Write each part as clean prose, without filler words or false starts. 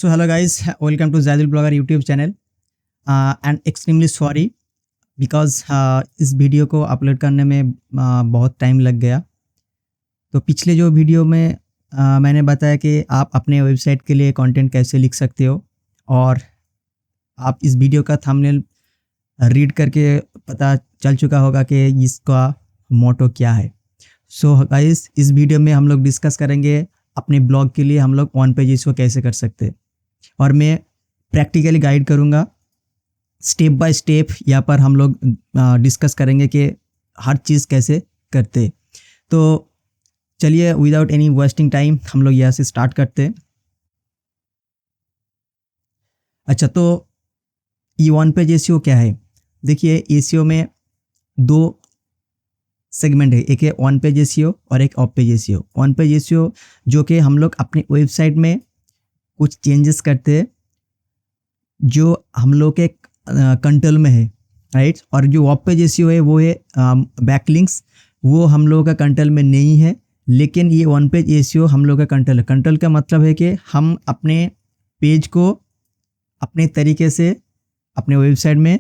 So hello guys, welcome to Zadil Blogger YouTube channel and extremely sorry because इस video को upload करने में बहुत टाइम लग गया। तो पिछले जो वीडियो में मैंने बताया कि आप अपने वेबसाइट के लिए कंटेंट कैसे लिख सकते हो और आप इस वीडियो का थंबनेल रीड करके पता चल चुका होगा कि इसका मोटो क्या है। सो गाइस, इस वीडियो में हम लोग डिस्कस करेंगे अपने ब्लॉग के लिए हम लोग ऑन पेजेस को कैसे कर सकते हैं और मैं प्रैक्टिकली गाइड करूँगा स्टेप बाय स्टेप। यहाँ पर हम लोग डिस्कस करेंगे कि हर चीज़ कैसे करते। तो चलिए विदाउट एनी वेस्टिंग टाइम हम लोग यहाँ से स्टार्ट करते हैं। अच्छा, तो ये ऑन पेज एसईओ क्या है? देखिए, एसईओ में दो सेगमेंट है, एक है ऑन पेज एसईओ और एक of page SEO. On page SEO जो कि हम लोग अपनी वेबसाइट में कुछ चेंजेस करते हैं जो हम लोग के कंट्रोल में है, राइट। और जो ऑफ पेज एसईओ है वो है बैकलिंक्स, वो हम लोगों का कंट्रोल में नहीं है। लेकिन ये ऑन पेज एसईओ हम लोग का कंट्रोल है। कंट्रोल का मतलब है कि हम अपने पेज को अपने तरीके से अपने वेबसाइट में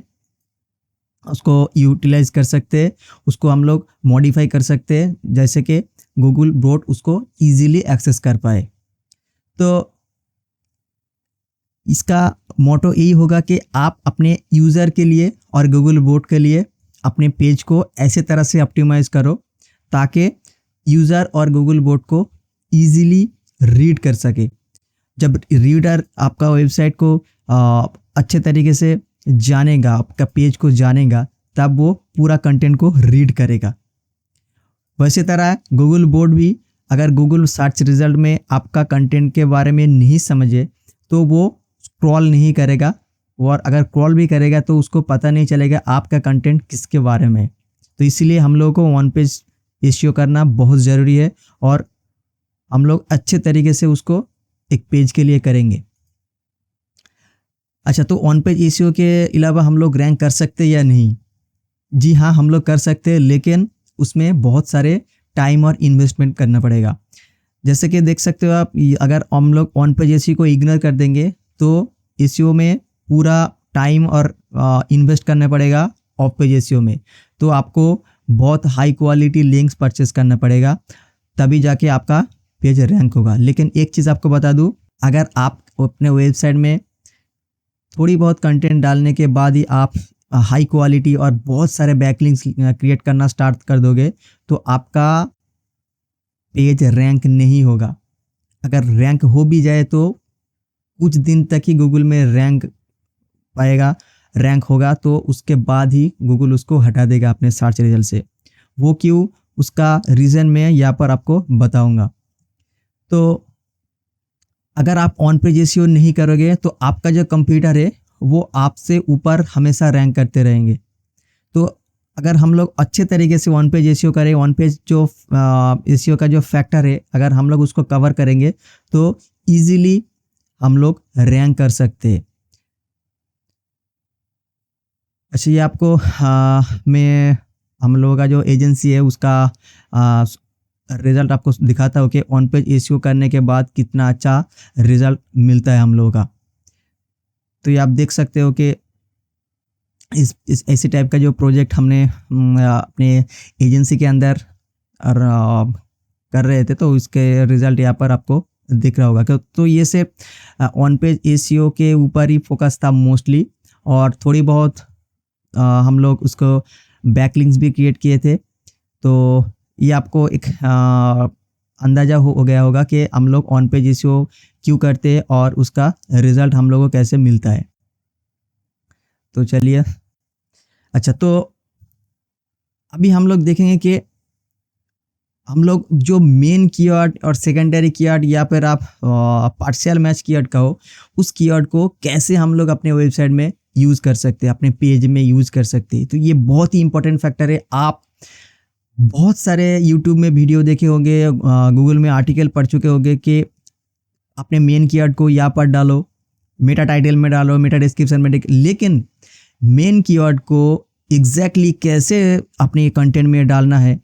उसको यूटिलाइज कर सकते हैं, उसको हम लोग मॉडिफाई कर सकते हैं जैसे कि गूगल ब्रोड उसको इजीली एक्सेस कर पाए। तो इसका मोटो यही होगा कि आप अपने यूज़र के लिए और गूगल बोट के लिए अपने पेज को ऐसे तरह से ऑप्टिमाइज करो ताकि यूज़र और गूगल बोट को इजीली रीड कर सके। जब रीडर आपका वेबसाइट को अच्छे तरीके से जानेगा, आपका पेज को जानेगा, तब वो पूरा कंटेंट को रीड करेगा। वैसे तरह गूगल बोट भी अगर गूगल सर्च रिजल्ट में आपका कंटेंट के बारे में नहीं समझे तो वो स्क्रॉल नहीं करेगा, और अगर क्रॉल भी करेगा तो उसको पता नहीं चलेगा आपका कंटेंट किसके बारे में है। तो इसीलिए हम लोगों को ऑन पेज एसईओ करना बहुत ज़रूरी है और हम लोग अच्छे तरीके से उसको एक पेज के लिए करेंगे। अच्छा, तो ऑन पेज एसईओ के अलावा हम लोग रैंक कर सकते हैं या नहीं? जी हाँ, हम लोग कर सकते हैं, लेकिन उसमें बहुत सारे टाइम और इन्वेस्टमेंट करना पड़ेगा। जैसे कि देख सकते हो आप, अगर हम लोग ऑन पेज एसईओ को इग्नोर कर देंगे तो एसईओ में पूरा टाइम और इन्वेस्ट करना पड़ेगा ऑफ पेज एसईओ में। तो आपको बहुत हाई क्वालिटी लिंक्स परचेस करना पड़ेगा, तभी जाके आपका पेज रैंक होगा। लेकिन एक चीज़ आपको बता दूं, अगर आप अपने वेबसाइट में थोड़ी बहुत कंटेंट डालने के बाद ही आप हाई क्वालिटी और बहुत सारे बैकलिंक्स क्रिएट करना स्टार्ट कर दोगे तो आपका पेज रैंक नहीं होगा। अगर रैंक हो भी जाए तो कुछ दिन तक ही गूगल में रैंक होगा, तो उसके बाद ही गूगल उसको हटा देगा अपने सर्च रिजल्ट से। वो क्यों, उसका रीज़न मैं यहाँ पर आपको बताऊंगा। तो अगर आप ऑन पेज एसईओ नहीं करोगे तो आपका जो कंप्यूटर है वो आपसे ऊपर हमेशा रैंक करते रहेंगे। तो अगर हम लोग अच्छे तरीके से ऑन पेज एसईओ करें, ऑन पेज जो एसईओ का जो फैक्टर है अगर हम लोग उसको कवर करेंगे तो इजीली हम लोग रैंक कर सकते हैं। अच्छा, ये आपको मैं हम लोगों का जो एजेंसी है उसका रिज़ल्ट आपको दिखाता हूँ कि ऑन पेज एसईओ करने के बाद कितना अच्छा रिज़ल्ट मिलता है हम लोगों का। तो ये आप देख सकते हो कि इस ऐसे टाइप का जो प्रोजेक्ट हमने अपने एजेंसी के अंदर कर रहे थे, तो इसके रिज़ल्ट यहाँ पर आपको दिख रहा होगा। तो ये से ऑन पेज एसईओ के ऊपर ही फोकस था मोस्टली, और थोड़ी बहुत हम लोग उसको बैकलिंक्स भी क्रिएट किए थे। तो ये आपको एक अंदाज़ा हो गया होगा कि हम लोग ऑन पेज एसईओ क्यों करते हैं और उसका रिज़ल्ट हम लोगों को कैसे मिलता है। तो चलिए, अच्छा, तो अभी हम लोग देखेंगे कि हम लोग जो मेन कीवर्ड और सेकेंडरी कीवर्ड या फिर आप पार्शियल मैच कीवर्ड कहो, उस कीवर्ड को कैसे हम लोग अपने वेबसाइट में यूज़ कर सकते हैं, अपने पेज में यूज़ कर सकते हैं। तो ये बहुत ही इंपॉर्टेंट फैक्टर है। आप बहुत सारे यूट्यूब में वीडियो देखे होंगे, गूगल में आर्टिकल पढ़ चुके होंगे कि अपने मेन कीवर्ड को यहाँ पर डालो, मेटा टाइटल में डालो, मेटा डिस्क्रिप्शन में, लेकिन मेन कीवर्ड को एग्जैक्टली कैसे अपने कंटेंट में डालना है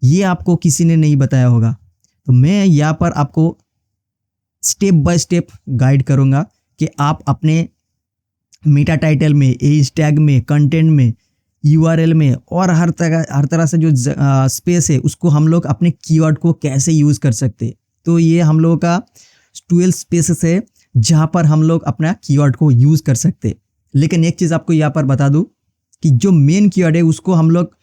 ये आपको किसी ने नहीं बताया होगा। तो मैं यहाँ पर आपको स्टेप बाय स्टेप गाइड करूँगा कि आप अपने मेटा टाइटल में, एज टैग में, कंटेंट में, यूआरएल में और हर तरह से जो स्पेस है उसको हम लोग अपने कीवर्ड को कैसे यूज़ कर सकते हैं। तो ये हम लोगों का 12 स्पेसेस है जहाँ पर हम लोग अपना कीवर्ड को यूज़ कर सकते हैं। लेकिन एक चीज़ आपको यहाँ पर बता दूँ कि जो मेन कीवर्ड है उसको हम लोग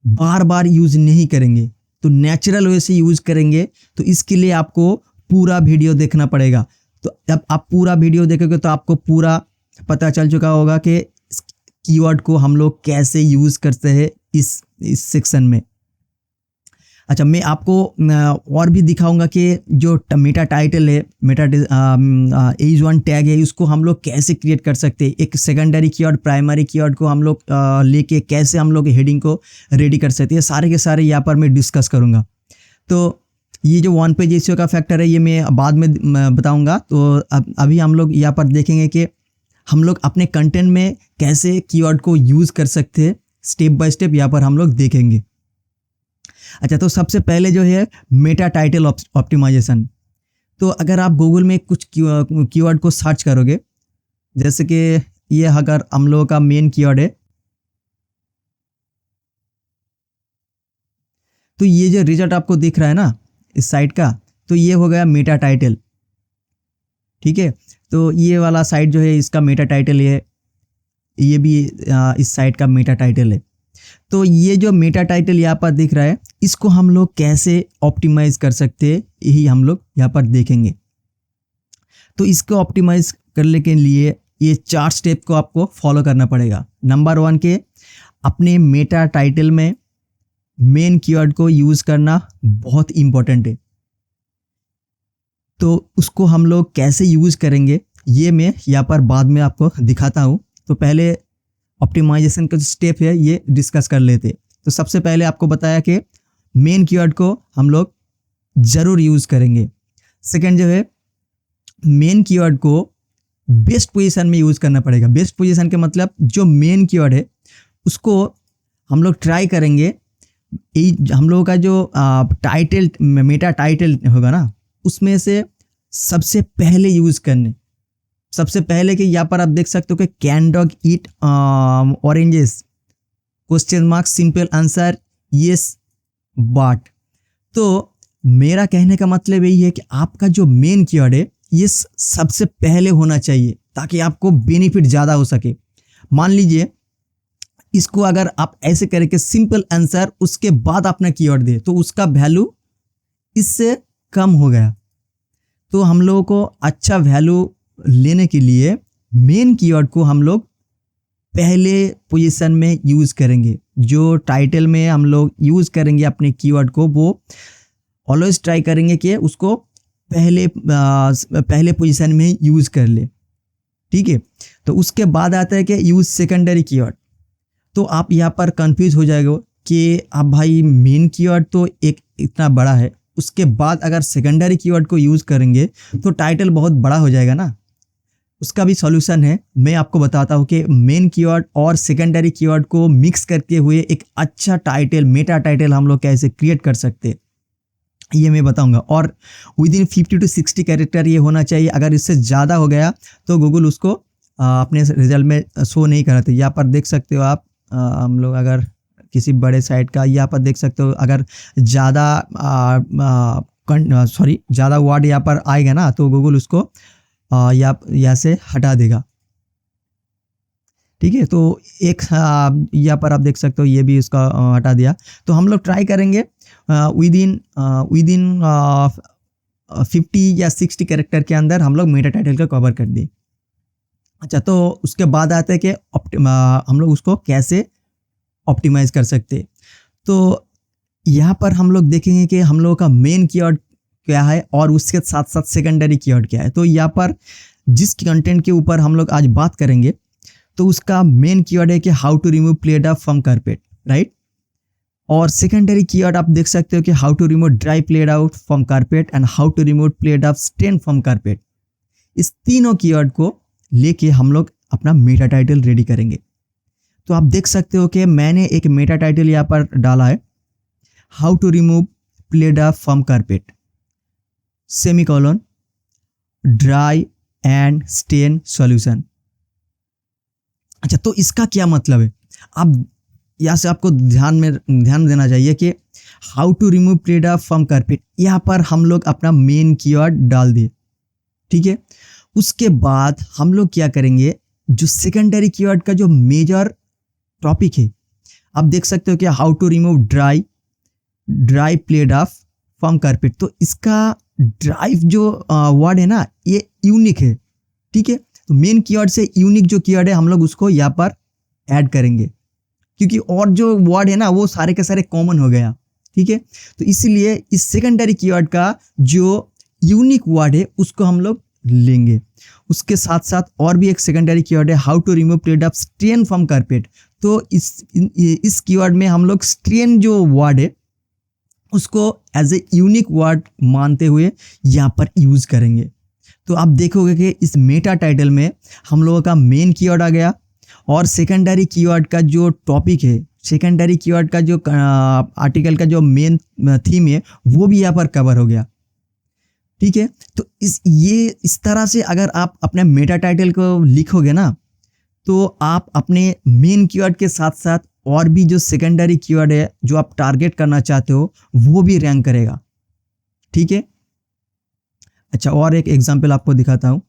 बार बार यूज़ नहीं करेंगे, तो नेचुरल वे से यूज़ करेंगे। तो इसके लिए आपको पूरा वीडियो देखना पड़ेगा। तो अब आप पूरा वीडियो देखोगे तो आपको पूरा पता चल चुका होगा कि कीवर्ड को हम लोग कैसे यूज़ करते हैं इस सेक्शन में। अच्छा, मैं आपको और भी दिखाऊंगा कि जो मेटा टाइटल है, मेटा एज वन टैग है, उसको हम लोग कैसे क्रिएट कर सकते हैं। एक सेकेंडरी कीवर्ड, प्राइमरी कीवर्ड को हम लोग लेके कैसे हम लोग हेडिंग को रेडी कर सकते हैं, सारे के सारे यहाँ पर मैं डिस्कस करूँगा। तो ये जो वन पेज एसईओ का फैक्टर है ये मैं बाद में बताऊँगा। तो अभी हम लोग यहाँ पर देखेंगे कि हम लोग अपने कंटेंट में कैसे कीवर्ड को यूज़ कर सकते हैं, स्टेप बाय स्टेप यहाँ पर हम लोग देखेंगे। अच्छा, तो सबसे पहले जो है मेटा टाइटल ऑप्टिमाइजेशन। तो अगर आप गूगल में कुछ कीवर्ड को सर्च करोगे, जैसे कि ये अगर हम लोगों का मेन कीवर्ड है, तो ये जो रिजल्ट आपको दिख रहा है ना इस साइट का, तो ये हो गया मेटा टाइटल। ठीक है, तो ये वाला साइट जो है इसका मेटा टाइटल ये भी इस साइट का मेटा टाइटल है। तो ये जो मेटा टाइटल यहाँ पर दिख रहा है इसको हम लोग कैसे ऑप्टिमाइज कर सकते हैं, यही हम लोग यहाँ पर देखेंगे। तो इसको ऑप्टिमाइज करने के लिए ये 4 स्टेप को आपको फॉलो करना पड़ेगा। नंबर 1 के अपने मेटा टाइटल में मेन कीवर्ड को यूज़ करना बहुत इम्पोर्टेंट है। तो उसको हम लोग कैसे यूज़ करेंगे ये मैं यहाँ पर बाद में आपको दिखाता हूँ। तो पहले ऑप्टिमाइजेशन का जो स्टेप है ये डिस्कस कर लेते। तो सबसे पहले आपको बताया कि मेन कीवर्ड को हम लोग ज़रूर यूज़ करेंगे। सेकंड जो है मेन कीवर्ड को बेस्ट पोजीशन में यूज़ करना पड़ेगा। बेस्ट पोजीशन के मतलब जो मेन कीवर्ड है उसको हम लोग ट्राई करेंगे, हम लोगों का जो टाइटल मेटा टाइटल होगा ना उसमें से सबसे पहले यूज़ करने। सबसे पहले कि यहाँ पर आप देख सकते हो कि can dog eat oranges, question mark, simple answer yes but. तो मेरा कहने का मतलब यही है कि आपका जो मेन कीवर्ड है ये सबसे पहले होना चाहिए ताकि आपको बेनिफिट ज़्यादा हो सके। मान लीजिए इसको अगर आप ऐसे करके सिंपल आंसर उसके बाद अपना कीवर्ड दे तो उसका वैल्यू इससे कम हो गया। तो हम लोगों को अच्छा वैल्यू लेने के लिए मेन कीवर्ड को हम लोग पहले पोजीशन में यूज़ करेंगे। जो टाइटल में हम लोग यूज़ करेंगे अपने कीवर्ड को वो ऑलवेज ट्राई करेंगे कि उसको पहले पोजीशन में यूज़ कर ले। ठीक है, तो उसके बाद आता है कि यूज़ सेकेंडरी कीवर्ड। तो आप यहाँ पर कंफ्यूज हो जाएगा कि अब भाई मेन कीवर्ड तो एक इतना बड़ा है, उसके बाद अगर सेकेंडरी कीवर्ड को यूज़ करेंगे तो टाइटल बहुत बड़ा हो जाएगा ना। उसका भी सॉल्यूशन है, मैं आपको बताता हूँ कि मेन कीवर्ड और सेकेंडरी कीवर्ड को मिक्स करके हुए एक अच्छा टाइटल, मेटा टाइटल हम लोग कैसे क्रिएट कर सकते ये मैं बताऊंगा। और विदिन 50 to 60 कैरेक्टर ये होना चाहिए। अगर इससे ज़्यादा हो गया तो गूगल उसको अपने रिजल्ट में शो नहीं कराते। यहाँ पर देख सकते हो आप, हम लोग अगर किसी बड़े साइट का यहाँ पर देख सकते हो, अगर ज़्यादा ज़्यादा वर्ड यहाँ पर आएगा ना तो गूगल उसको यहाँ से हटा देगा। ठीक है, तो एक यहाँ पर आप देख सकते हो ये भी इसका हटा दिया। तो हम लोग ट्राई करेंगे विदिन 50 या 60 कैरेक्टर के अंदर हम लोग मेटा टाइटल का कवर कर दें। अच्छा, तो उसके बाद आता है कि हम लोग उसको कैसे ऑप्टिमाइज कर सकते। तो यहाँ पर हम लोग देखेंगे कि हम लोगों का मेन कीवर्ड क्या है और उसके साथ साथ सेकेंडरी कीवर्ड क्या है। तो यहाँ पर जिस कंटेंट के ऊपर हम लोग आज बात करेंगे तो उसका मेन कीवर्ड है कि how to remove play dough from carpet, right. और सेकेंडरी कीवर्ड आप देख सकते हो कि how to remove dry played out from carpet and how to remove play dough stain from carpet. इस तीनों कीवर्ड को लेके हम लोग अपना मेटा टाइटल रेडी करेंगे। तो आप देख सकते हो कि मैंने एक मेटा टाइटल यहाँ पर डाला है, how to remove play dough from carpet semicolon dry and stain solution. अच्छा, तो इसका क्या मतलब है? अब यहाँ से आपको ध्यान देना चाहिए कि how to remove playdough from carpet. यहाँ पर हम लोग अपना मेन कीवर्ड डाल दिए, ठीक है। उसके बाद हम लोग क्या करेंगे, जो सेकेंडरी कीवर्ड का जो मेजर टॉपिक है, आप देख सकते हो कि how to remove dry played off from carpet. तो इसका ड्राइव जो वर्ड है ना, ये यूनिक है, ठीक है। तो मेन कीवर्ड से यूनिक जो कीवर्ड है हम लोग उसको यहाँ पर ऐड करेंगे, क्योंकि और जो वर्ड है ना वो सारे के सारे कॉमन हो गया, ठीक है। तो इसीलिए इस सेकेंडरी कीवर्ड का जो यूनिक वर्ड है उसको हम लोग लेंगे। उसके साथ साथ और भी एक सेकेंडरी कीवर्ड है how to remove played off strain from carpet. तो इस कीवर्ड में हम लोग स्ट्रेन जो वर्ड है उसको एज ए यूनिक वर्ड मानते हुए यहाँ पर यूज करेंगे। तो आप देखोगे कि इस मेटा टाइटल में हम लोगों का मेन कीवर्ड आ गया और सेकेंडरी कीवर्ड का जो टॉपिक है, सेकेंडरी कीवर्ड का जो आर्टिकल का जो मेन थीम है वो भी यहाँ पर कवर हो गया, ठीक है। तो इस तरह से अगर आप अपने मेटा टाइटल को लिखोगे ना, तो आप अपने मेन कीवर्ड के साथ साथ और भी जो सेकेंडरी कीवर्ड है जो आप टारगेट करना चाहते हो वो भी रैंक करेगा, ठीक है। अच्छा, और एक एग्जांपल आपको दिखाता हूँ।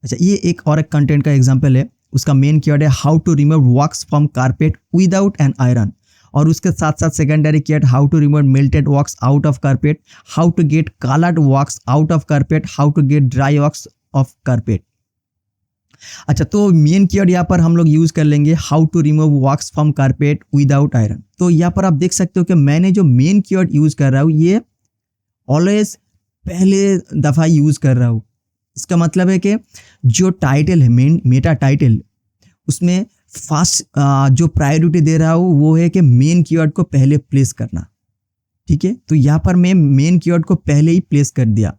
अच्छा, ये एक कंटेंट का एग्जांपल है। उसका मेन कीवर्ड है how to remove wax from carpet without an iron, और उसके साथ साथ secondary keyword how to remove melted wax out of carpet, how to get coloured wax out of carpet, how to get dry wax off carpet. अच्छा, तो main keyword यहाँ पर हम लोग यूज कर लेंगे how to remove wax from carpet without iron. तो यहाँ पर आप देख सकते हो कि मैंने जो मेन कीवर्ड यूज कर रहा हूँ ये ऑलवेज पहले दफ़ा यूज कर रहा हूँ। इसका मतलब है कि जो टाइटल है मेन मेटा टाइटल, उसमें फर्स्ट जो प्रायोरिटी दे रहा हूँ वो है कि मेन कीवर्ड को पहले प्लेस करना, ठीक है। तो यहाँ पर मैं मेन कीवर्ड को पहले ही प्लेस कर दिया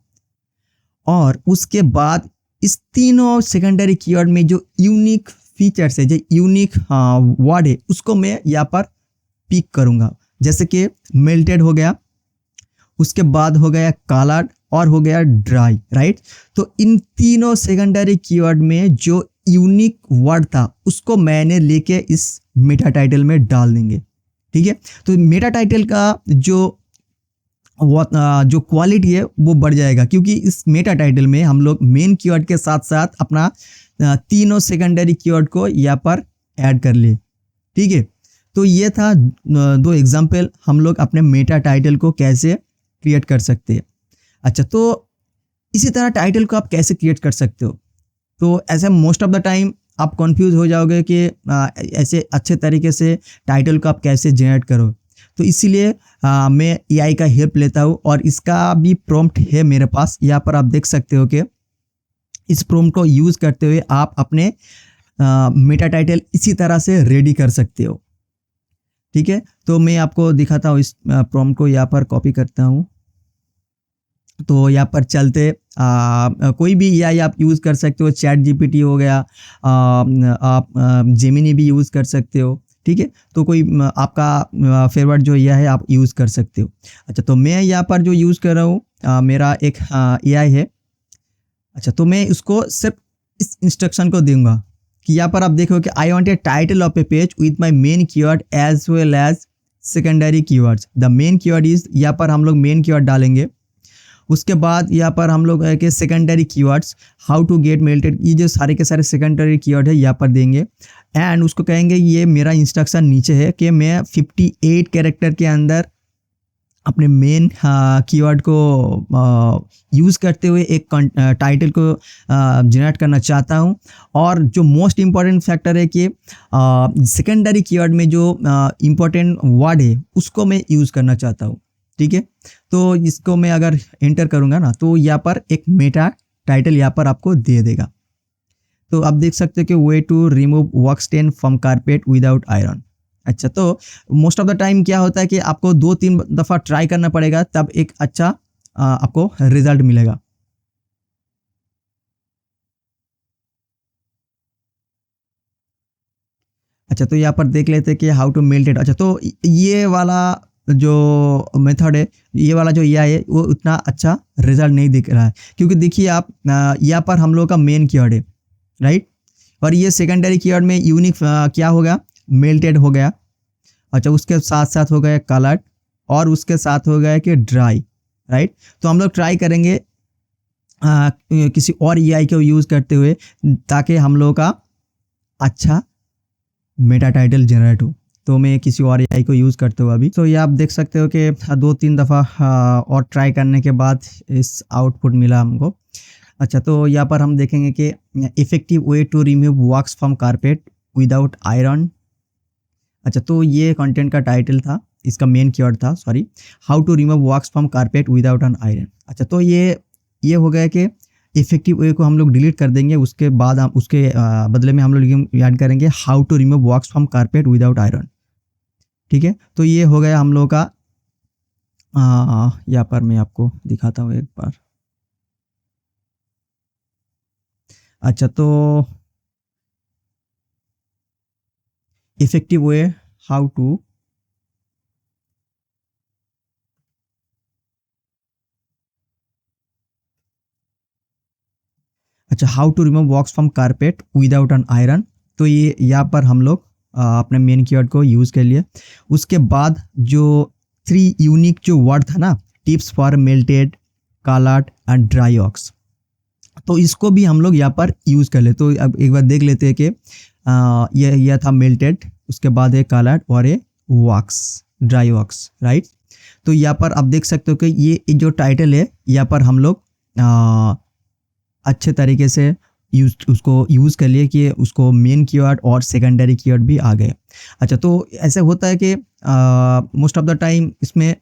और उसके बाद इस तीनों सेकेंडरी कीवर्ड में जो यूनिक फीचर्स है, जो यूनिक वर्ड है उसको मैं यहाँ पर पिक करूँगा। जैसे कि मेल्टेड हो गया, उसके बाद हो गया कलर्ड और हो गया ड्राई, राइट। तो इन तीनों सेकेंडरी कीवर्ड में जो यूनिक वर्ड था उसको मैंने लेके इस मेटा टाइटल में डाल देंगे, ठीक है। तो मेटा टाइटल का जो क्वालिटी है वो बढ़ जाएगा, क्योंकि इस मेटा टाइटल में हम लोग मेन कीवर्ड के साथ साथ अपना तीनों सेकेंडरी कीवर्ड को यहाँ पर ऐड कर लिए, ठीक है। तो ये था दो एग्जाम्पल हम लोग अपने मेटा टाइटल को कैसे क्रिएट कर सकते हैं। अच्छा, तो इसी तरह टाइटल को आप कैसे क्रिएट कर सकते हो? तो ऐसे मोस्ट ऑफ द टाइम आप कंफ्यूज हो जाओगे कि ऐसे अच्छे तरीके से टाइटल को आप कैसे जनरेट करो। तो इसीलिए मैं एआई का हेल्प लेता हूँ और इसका भी प्रॉम्प्ट है मेरे पास। यहाँ पर आप देख सकते हो कि इस प्रॉम्प्ट को यूज़ करते हुए आप अपने मेटा टाइटल इसी तरह से रेडी कर सकते हो, ठीक है। तो मैं आपको दिखाता हूँ, इस प्रॉम्प्ट को यहाँ पर कॉपी करता हूँ। तो यहाँ पर चलते कोई भी एआई आप यूज़ कर सकते हो, चैट जीपीटी हो गया, आप जेमिनी भी यूज़ कर सकते हो, ठीक है। तो कोई आपका फेवरेट जो एआई है आप यूज़ कर सकते हो। अच्छा, तो मैं यहाँ पर जो यूज़ कर रहा हूँ मेरा एक एआई है। अच्छा, तो मैं उसको सिर्फ इस इंस्ट्रक्शन को दूंगा कि यहाँ पर आप देखो कि I want a title of a page with my main keyword as well as secondary keywords. The main keyword is, यहाँ पर हम लोग मेन कीवर्ड डालेंगे। उसके बाद यहाँ पर हम लोग है कि secondary keywords how to get melted, ये जो सारे के सारे सेकेंडरी कीवर्ड है यहाँ पर देंगे। एंड उसको कहेंगे ये मेरा इंस्ट्रक्शन नीचे है कि मैं 58 कैरेक्टर के अंदर अपने मेन कीवर्ड को यूज़ करते हुए एक टाइटल को जनरेट करना चाहता हूं। और जो मोस्ट इम्पॉर्टेंट फैक्टर है कि सेकेंडरी कीवर्ड में जो इम्पोर्टेंट वर्ड है उसको मैं यूज़ करना चाहता हूं, ठीक है। तो इसको मैं अगर एंटर करूंगा ना तो यहाँ पर एक मेटा टाइटल यहाँ पर आपको दे देगा। तो आप देख सकते हो कि way to remove work stain from carpet without iron. अच्छा, तो मोस्ट ऑफ द टाइम क्या होता है कि आपको 2-3 दफ़ा ट्राई करना पड़ेगा, तब एक अच्छा आपको रिजल्ट मिलेगा। अच्छा, तो यहाँ पर देख लेते हैं कि हाउ टू मेल्ट इट। अच्छा, तो ये वाला जो मेथड है, ये वाला जो एआई है वो उतना अच्छा रिजल्ट नहीं दिख रहा है, क्योंकि देखिए आप यहाँ पर हम लोग का मेन कीवर्ड है, राइट, और ये सेकेंडरी कीवर्ड में यूनिक क्या हो गया, मेल्टेड हो गया। अच्छा, उसके साथ साथ हो गया कलर्ड, और उसके साथ हो गया कि ड्राई, राइट। तो हम लोग ट्राई करेंगे किसी और एआई को यूज़ करते हुए, ताकि हम लोग का अच्छा मेटा टाइटल जनरेट हो। तो मैं किसी और एआई को यूज़ करते हुए अभी, तो ये आप देख सकते हो कि 2-3 दफ़ा और ट्राई करने के बाद इस आउटपुट मिला हमको। अच्छा, तो यहाँ पर हम देखेंगे कि effective way to remove wax from carpet without iron. अच्छा, तो ये कंटेंट का टाइटल था, इसका मेन कीवर्ड था, sorry, how to remove wax from carpet without an iron. अच्छा, तो ये हो गया कि इफेक्टिव वे को हम लोग डिलीट कर देंगे, उसके बाद हम उसके बदले में हम लोग ऐड करेंगे how to remove wax from carpet without iron. ठीक है, तो ये हो गया हम लोग का। यहाँ पर मैं आपको दिखाता हूँ एक बार। अच्छा, तो इफेक्टिव वे हाउ टू अच्छा how to remove wax from carpet without an iron. तो ये यहाँ पर हम लोग अपने मेन कीवर्ड को यूज़ कर लिए। उसके बाद जो 3 यूनिक जो वर्ड था ना, tips for melted, coloured and dry wax, तो इसको भी हम लोग यहाँ पर यूज़ कर ले। तो अब एक बार देख लेते हैं कि यह था मेल्टेड, उसके बाद है कलर्ड और ये वॉक्स, ड्राई वॉक्स, राइट। तो यहाँ पर आप देख सकते हो कि ये जो टाइटल है, यहाँ पर हम लोग अच्छे तरीके से उसको यूज़ कर लिए कि उसको मेन कीवर्ड और सेकेंडरी कीवर्ड भी आ गए। अच्छा, तो ऐसे होता है कि मोस्ट ऑफ द टाइम इसमें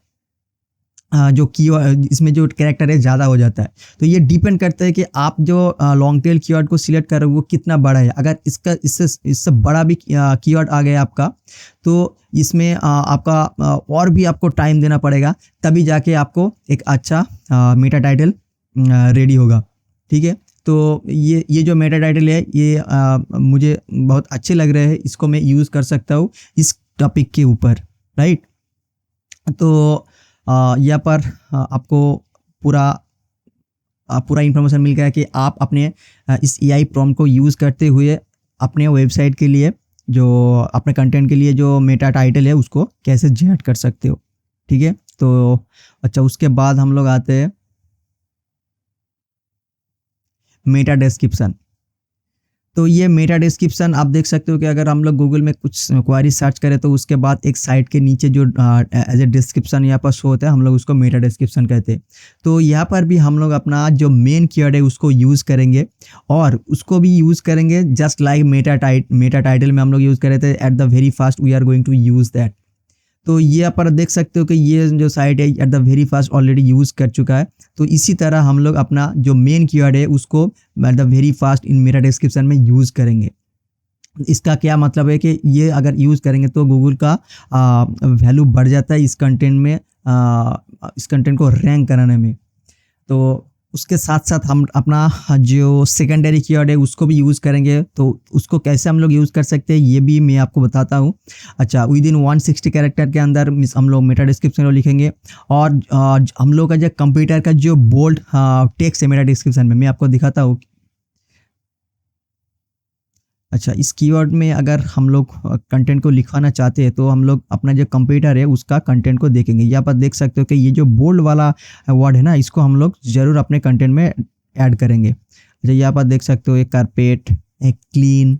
जो कीवर्ड, इसमें जो कैरेक्टर है ज़्यादा हो जाता है। तो ये डिपेंड करता है कि आप जो लॉन्ग टेल कीवर्ड को सिलेक्ट कर रहे हो वो कितना बड़ा है। अगर इससे बड़ा भी कीवर्ड आ गया आपका, तो इसमें आपका और भी आपको टाइम देना पड़ेगा, तभी जाके आपको एक अच्छा मेटा टाइटल रेडी होगा। ठीक है, तो ये जो मेटा टाइटल है, ये मुझे बहुत अच्छे लग रहे हैं, इसको मैं यूज़ कर सकता हूँ इस टॉपिक के ऊपर, राइट। तो यहाँ पर आपको पूरा इन्फॉर्मेशन मिल गया कि आप अपने इस एआई प्रॉम्प्ट को यूज़ करते हुए अपने वेबसाइट के लिए, जो अपने कंटेंट के लिए जो मेटा टाइटल है उसको कैसे जनरेट कर सकते हो। ठीक है, तो अच्छा, उसके बाद हम लोग आते हैं मेटा डिस्क्रिप्शन। तो ये मेटा डिस्क्रिप्शन आप देख सकते हो कि अगर हम लोग गूगल में कुछ क्वेरी सर्च करें, तो उसके बाद एक साइट के नीचे जो एज ए डिस्क्रिप्शन यहाँ पर शो होता है, हम लोग उसको मेटा डिस्क्रिप्शन कहते हैं। तो यहाँ पर भी हम लोग अपना जो मेन कीवर्ड है उसको यूज़ करेंगे, और उसको भी यूज़ करेंगे जस्ट लाइक मेटा टाइटल में हम लोग यूज़ कर रहे थे। At the very first we are going to use that. तो ये यहाँ पर देख सकते हो कि ये जो साइट है eight the very first already use कर चुका है। तो इसी तरह हम लोग अपना जो मेन कीवर्ड है उसको eight the very first in Meta description में यूज़ करेंगे। इसका क्या मतलब है कि ये अगर यूज़ करेंगे तो गूगल का वैल्यू बढ़ जाता है इस कंटेंट में, इस कंटेंट को रैंक कराने में। तो उसके साथ साथ हम अपना जो सेकेंडरी कीवर्ड है उसको भी यूज़ करेंगे। तो उसको कैसे हम लोग यूज़ कर सकते हैं ये भी मैं आपको बताता हूँ। अच्छा, विद इन 160 कैरेक्टर के अंदर हम लोग मेटा डिस्क्रिप्शन लिखेंगे, और हम लोग का जो कंप्यूटर का जो बोल्ड टेक्स्ट है मेटा डिस्क्रिप्शन में, मैं आपको दिखाता हूँ। अच्छा, इस कीवर्ड में अगर हम लोग कंटेंट को लिखवाना चाहते हैं, तो हम लोग अपना जो कंप्यूटर है उसका कंटेंट को देखेंगे। यहाँ पर देख सकते हो कि ये जो बोल्ड वाला वर्ड है ना, इसको हम लोग ज़रूर अपने कंटेंट में ऐड करेंगे। अच्छा, यहाँ पर देख सकते हो एक कारपेट, एक क्लीन,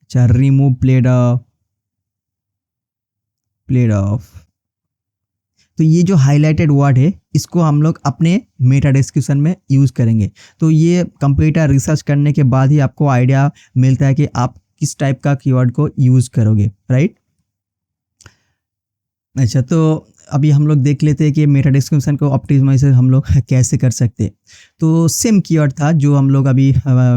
अच्छा, रिमूव प्लेड ऑफ। तो ये जो हाईलाइटेड वर्ड है इसको हम लोग अपने मेटा डिस्क्रिप्शन में यूज़ करेंगे। तो ये कंप्यूटर रिसर्च करने के बाद ही आपको आइडिया मिलता है कि आप किस टाइप का कीवर्ड को यूज़ करोगे, राइट। अच्छा, तो अभी हम लोग देख लेते हैं कि मेटा डिस्क्रिप्शन को ऑप्टिमाइज हम लोग कैसे कर सकते हैं। तो सेम कीवर्ड था जो हम लोग अभी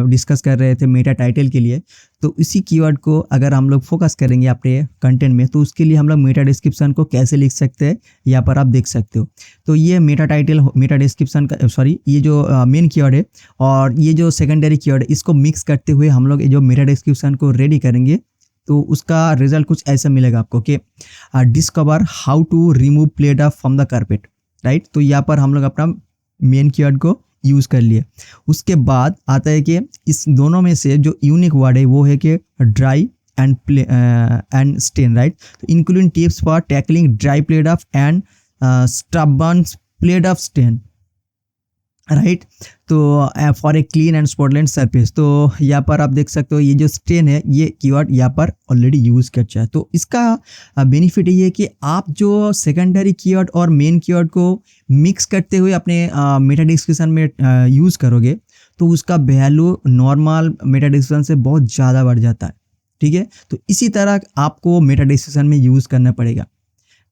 डिस्कस कर रहे थे मेटा टाइटल के लिए। तो इसी कीवर्ड को अगर हम लोग फोकस करेंगे अपने कंटेंट में, तो उसके लिए हम लोग मेटा डिस्क्रिप्शन को कैसे लिख सकते हैं, यहाँ पर आप देख सकते हो। तो ये मेटा टाइटल, मेटा डिस्क्रिप्शन का, सॉरी, ये जो मेन कीवर्ड है और ये जो सेकेंडरी कीवर्ड है, इसको मिक्स करते हुए हम लोग ये जो मेटा डिस्क्रिप्शन को रेडी करेंगे। तो उसका रिजल्ट कुछ ऐसा मिलेगा आपको कि discover how to remove play dough from the carpet, right. तो यहाँ पर हम लोग अपना मेन कीवर्ड को यूज़ कर लिए। उसके बाद आता है कि इस दोनों में से जो यूनिक वर्ड है वो है कि dry and play and stain, right. तो including tips for tackling dry plate of and stubborn plate of stain, right. तो for a clean and spotless surface. तो यहाँ पर आप देख सकते हो ये जो स्टेन है ये कीवर्ड यहाँ पर ऑलरेडी यूज़ कर चुका है। तो इसका बेनिफिट ये है कि आप जो सेकेंडरी कीवर्ड और मेन कीवर्ड को मिक्स करते हुए अपने मेटा डिस्क्रिप्शन में यूज़ करोगे तो उसका वैल्यू नॉर्मल मेटा डिस्क्रिप्शन से बहुत ज़्यादा बढ़ जाता है, ठीक है। तो इसी तरह आपको मेटा डिस्क्रिप्शन में यूज़ करना पड़ेगा।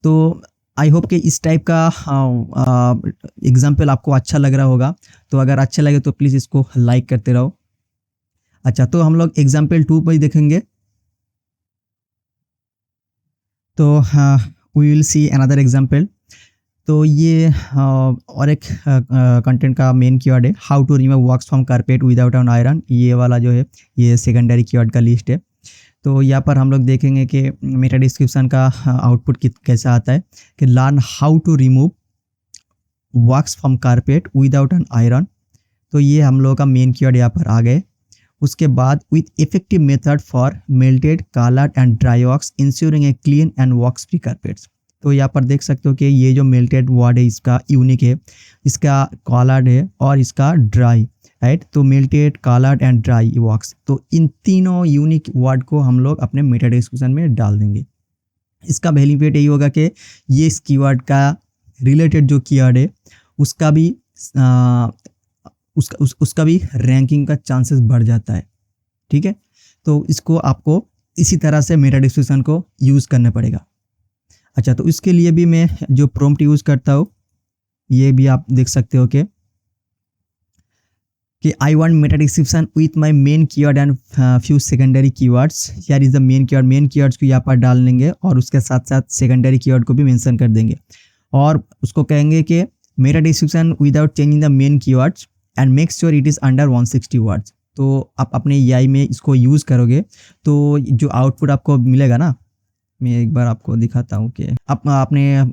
तो आई होप कि इस टाइप का एग्जाम्पल आपको अच्छा लग रहा होगा। तो अगर अच्छा लगे तो प्लीज़ इसको लाइक करते रहो। अच्छा, तो हम लोग एग्जाम्पल 2 पर देखेंगे। तो we will see another example. तो ये और एक कंटेंट का मेन कीवर्ड है how to remove wax from carpet without an iron. ये वाला जो है ये सेकेंडरी कीवर्ड का लिस्ट है। तो यहाँ पर हम लोग देखेंगे कि मेटा डिस्क्रिप्शन का आउटपुट कैसा आता है कि learn how to remove wax from carpet without an iron. तो ये हम लोगों का मेन कीवर्ड यहाँ पर आ गए। उसके बाद with effective method for melted coloured and dry wax ensuring a clean and wax free carpets. तो यहाँ पर देख सकते हो कि ये जो मेल्टेड वर्ड है इसका यूनिक है, इसका कलर्ड है और इसका ड्राई, राइट। तो melted coloured and dry wax, तो इन तीनों यूनिक वर्ड को हम लोग अपने मेटा डिस्क्रिप्शन में डाल देंगे। इसका बेनिफिट यही होगा कि ये इस कीवर्ड का रिलेटेड जो कीवर्ड है उसका भी उसका भी रैंकिंग का चांसेस बढ़ जाता है, ठीक है। तो इसको आपको इसी तरह से मेटा डिस्क्रिप्शन को यूज़ करना पड़ेगा। अच्छा, तो इसके लिए भी मैं जो प्रॉम्प्ट यूज़ करता हूँ ये भी आप देख सकते हो कि I want Meta description with my main keyword and few secondary keywords. Here is the main keyword. Main keywords को यहाँ पर डाल देंगे और उसके साथ साथ सेकेंडरी कीवर्ड को भी मेंशन कर देंगे और उसको कहेंगे कि Meta description without changing the main keywords and make sure it is under 160 words. तो आप अपने एआई में इसको यूज़ करोगे तो जो आउटपुट आपको मिलेगा ना, मैं एक बार आपको दिखाता हूँ कि आप आपने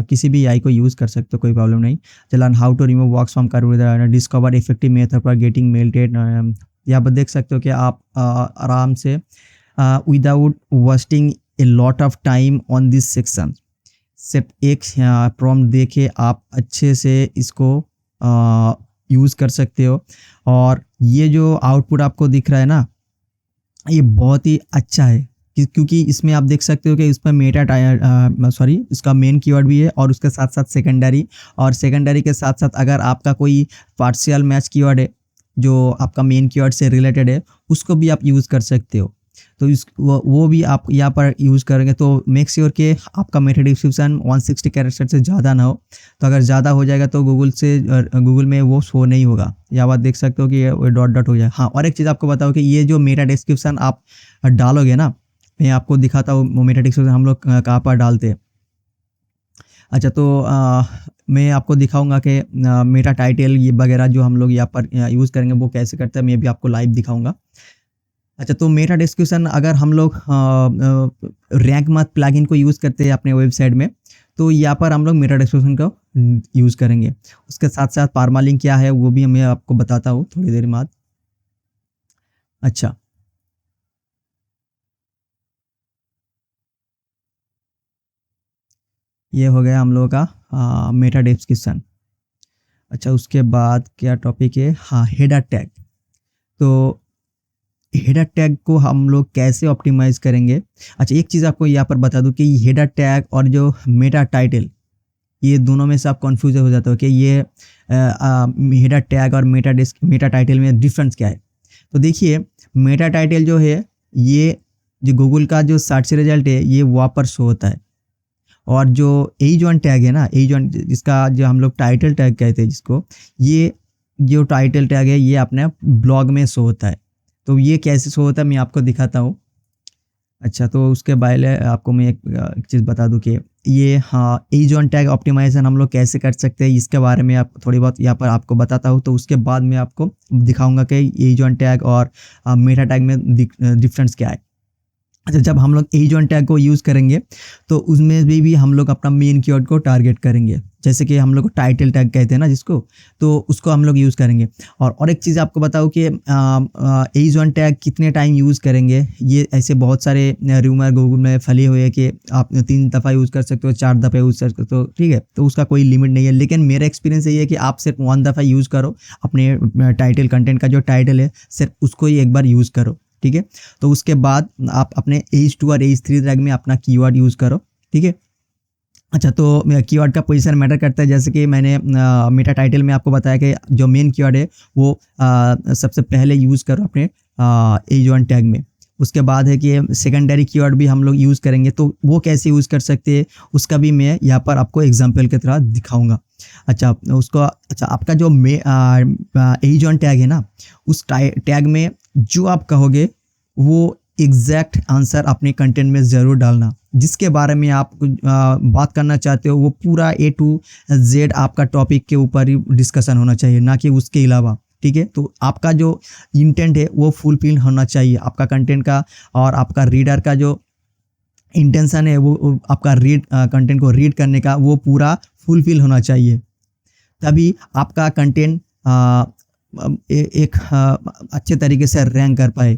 किसी भी एआई को यूज़ कर सकते हो, कोई प्रॉब्लम नहीं। चलन how to remove wax from carpet, discover effective method for getting melted. यहाँ पर देख सकते हो कि आप आराम से without wasting a lot of time on this section सिर्फ एक प्रॉम्प्ट दे के आप अच्छे से इसको यूज़ कर सकते हो। और ये जो आउटपुट आपको दिख रहा है ना ये बहुत ही अच्छा है क्योंकि इसमें आप देख सकते हो कि इसमें इसका मेन कीवर्ड भी है और उसके साथ साथ सेकेंडरी, और सेकेंडरी के साथ साथ अगर आपका कोई पार्शियल मैच कीवर्ड है जो आपका मेन कीवर्ड से रिलेटेड है उसको भी आप यूज़ कर सकते हो। तो वो भी आप यहाँ पर यूज़ करेंगे तो मेक श्योर कि आपका मेटा डिस्क्रिप्शन 160 कैरेक्टर से ज़्यादा ना हो। तो अगर ज़्यादा हो जाएगा तो गूगल में वो शो नहीं होगा। यहाँ बात देख सकते हो कि ये डॉट डॉट हो जाए। हाँ, और एक चीज़ आपको बताओ कि ये जो मेटा डिस्क्रिप्शन आप डालोगे ना, मैं आपको दिखाता हूँ वो मेटा डिस्क्रिप्शन हम लोग कहाँ पर डालते हैं। अच्छा, तो मैं आपको दिखाऊंगा कि मेटा टाइटल ये वगैरह जो हम लोग यहाँ पर यूज़ करेंगे वो कैसे करते हैं, मैं भी आपको लाइव दिखाऊंगा। अच्छा, तो मेटा डिस्क्रिप्शन अगर हम लोग रैंक मैथ प्लगइन को यूज़ करते हैं अपने वेबसाइट में तो यहाँ पर हम लोग मेटा डिस्क्रिप्शन को यूज़ करेंगे। उसके साथ साथ पारमालिंक क्या है वो भी मैं आपको बताता हूँ थोड़ी देर बाद। अच्छा, ये हो गया हम लोगों का मेटा डिस्क्रिप्शन। अच्छा, उसके बाद क्या टॉपिक है, हाँ, हेडर टैग। तो हेडर टैग को हम लोग कैसे ऑप्टिमाइज़ करेंगे। अच्छा, एक चीज़ आपको यहाँ पर बता दूँ कि हेडर टैग और जो मेटा टाइटल ये दोनों में से आप कन्फ्यूज हो जाते हो कि ये हेडर टैग और मेटा टाइटल में डिफरेंस क्या है। तो देखिए, मेटा टाइटल जो है ये जो गूगल का जो सर्च रिजल्ट है ये वहाँ पर शो होता है, और जो H1 टैग है ना, H1 जिसका जो हम लोग टाइटल टैग कहते हैं जिसको, ये जो टाइटल टैग है ये अपने ब्लॉग में शो होता है। तो ये कैसे शो होता है मैं आपको दिखाता हूँ। अच्छा, तो उसके पहले आपको मैं एक चीज़ बता दूँ कि ये, हाँ, H1 टैग ऑप्टिमाइजेशन हम लोग कैसे कर सकते हैं इसके बारे में आप थोड़ी बहुत यहाँ पर आपको बताता हूँ। तो उसके बाद मैं आपको दिखाऊंगा कि H1 टैग और मेटा टैग में डिफरेंस क्या है। अच्छा, जब हम लोग एज ऑन टैग को यूज़ करेंगे तो उसमें भी हम लोग अपना मेन कीवर्ड को टारगेट करेंगे। जैसे कि हम लोग टाइटल टैग कहते हैं ना जिसको, तो उसको हम लोग यूज़ करेंगे। और एक चीज़ आपको बताऊँ कि एज ऑन टैग कितने टाइम यूज़ करेंगे, ये ऐसे बहुत सारे रूमर गूगल में फैले हुए हैं कि आप 3 दफ़ा यूज़ कर सकते हो, 4 दफ़ा यूज़ कर सकते हो, ठीक है? तो उसका कोई लिमिट नहीं है। लेकिन मेरा एक्सपीरियंस यही है कि आप सिर्फ 1 दफ़ा यूज़ करो, अपने टाइटल कंटेंट का जो टाइटल है सिर्फ उसको ही एक बार यूज़ करो, ठीक है? तो उसके बाद आप अपने एज 2 और एज 3 टैग में अपना कीवर्ड यूज़ करो, ठीक है? अच्छा, तो कीवर्ड का पोजीशन मैटर करता है। जैसे कि मैंने मेटा टाइटल में आपको बताया कि जो मेन कीवर्ड है वो सबसे पहले यूज़ करो अपने एज वन टैग में। उसके बाद है कि सेकेंडरी कीवर्ड भी हम लोग यूज़ करेंगे, तो वो कैसे यूज़ कर सकते हैं उसका भी मैं यहाँ पर आपको एग्जांपल की तरह दिखाऊंगा। अच्छा, आपका जो एज वन टैग है ना, उस टैग में जो आप कहोगे वो एग्जैक्ट आंसर अपने कंटेंट में ज़रूर डालना। जिसके बारे में आप बात करना चाहते हो वो पूरा ए टू जेड आपका टॉपिक के ऊपर ही डिस्कशन होना चाहिए, ना कि उसके अलावा, ठीक है? तो आपका जो इंटेंट है वो फुलफिल होना चाहिए, आपका कंटेंट का और आपका रीडर का जो इंटेंशन है वो आपका कंटेंट को रीड करने का वो पूरा फुलफिल होना चाहिए। तभी आपका कंटेंट एक अच्छे तरीके से रैंक कर पाए।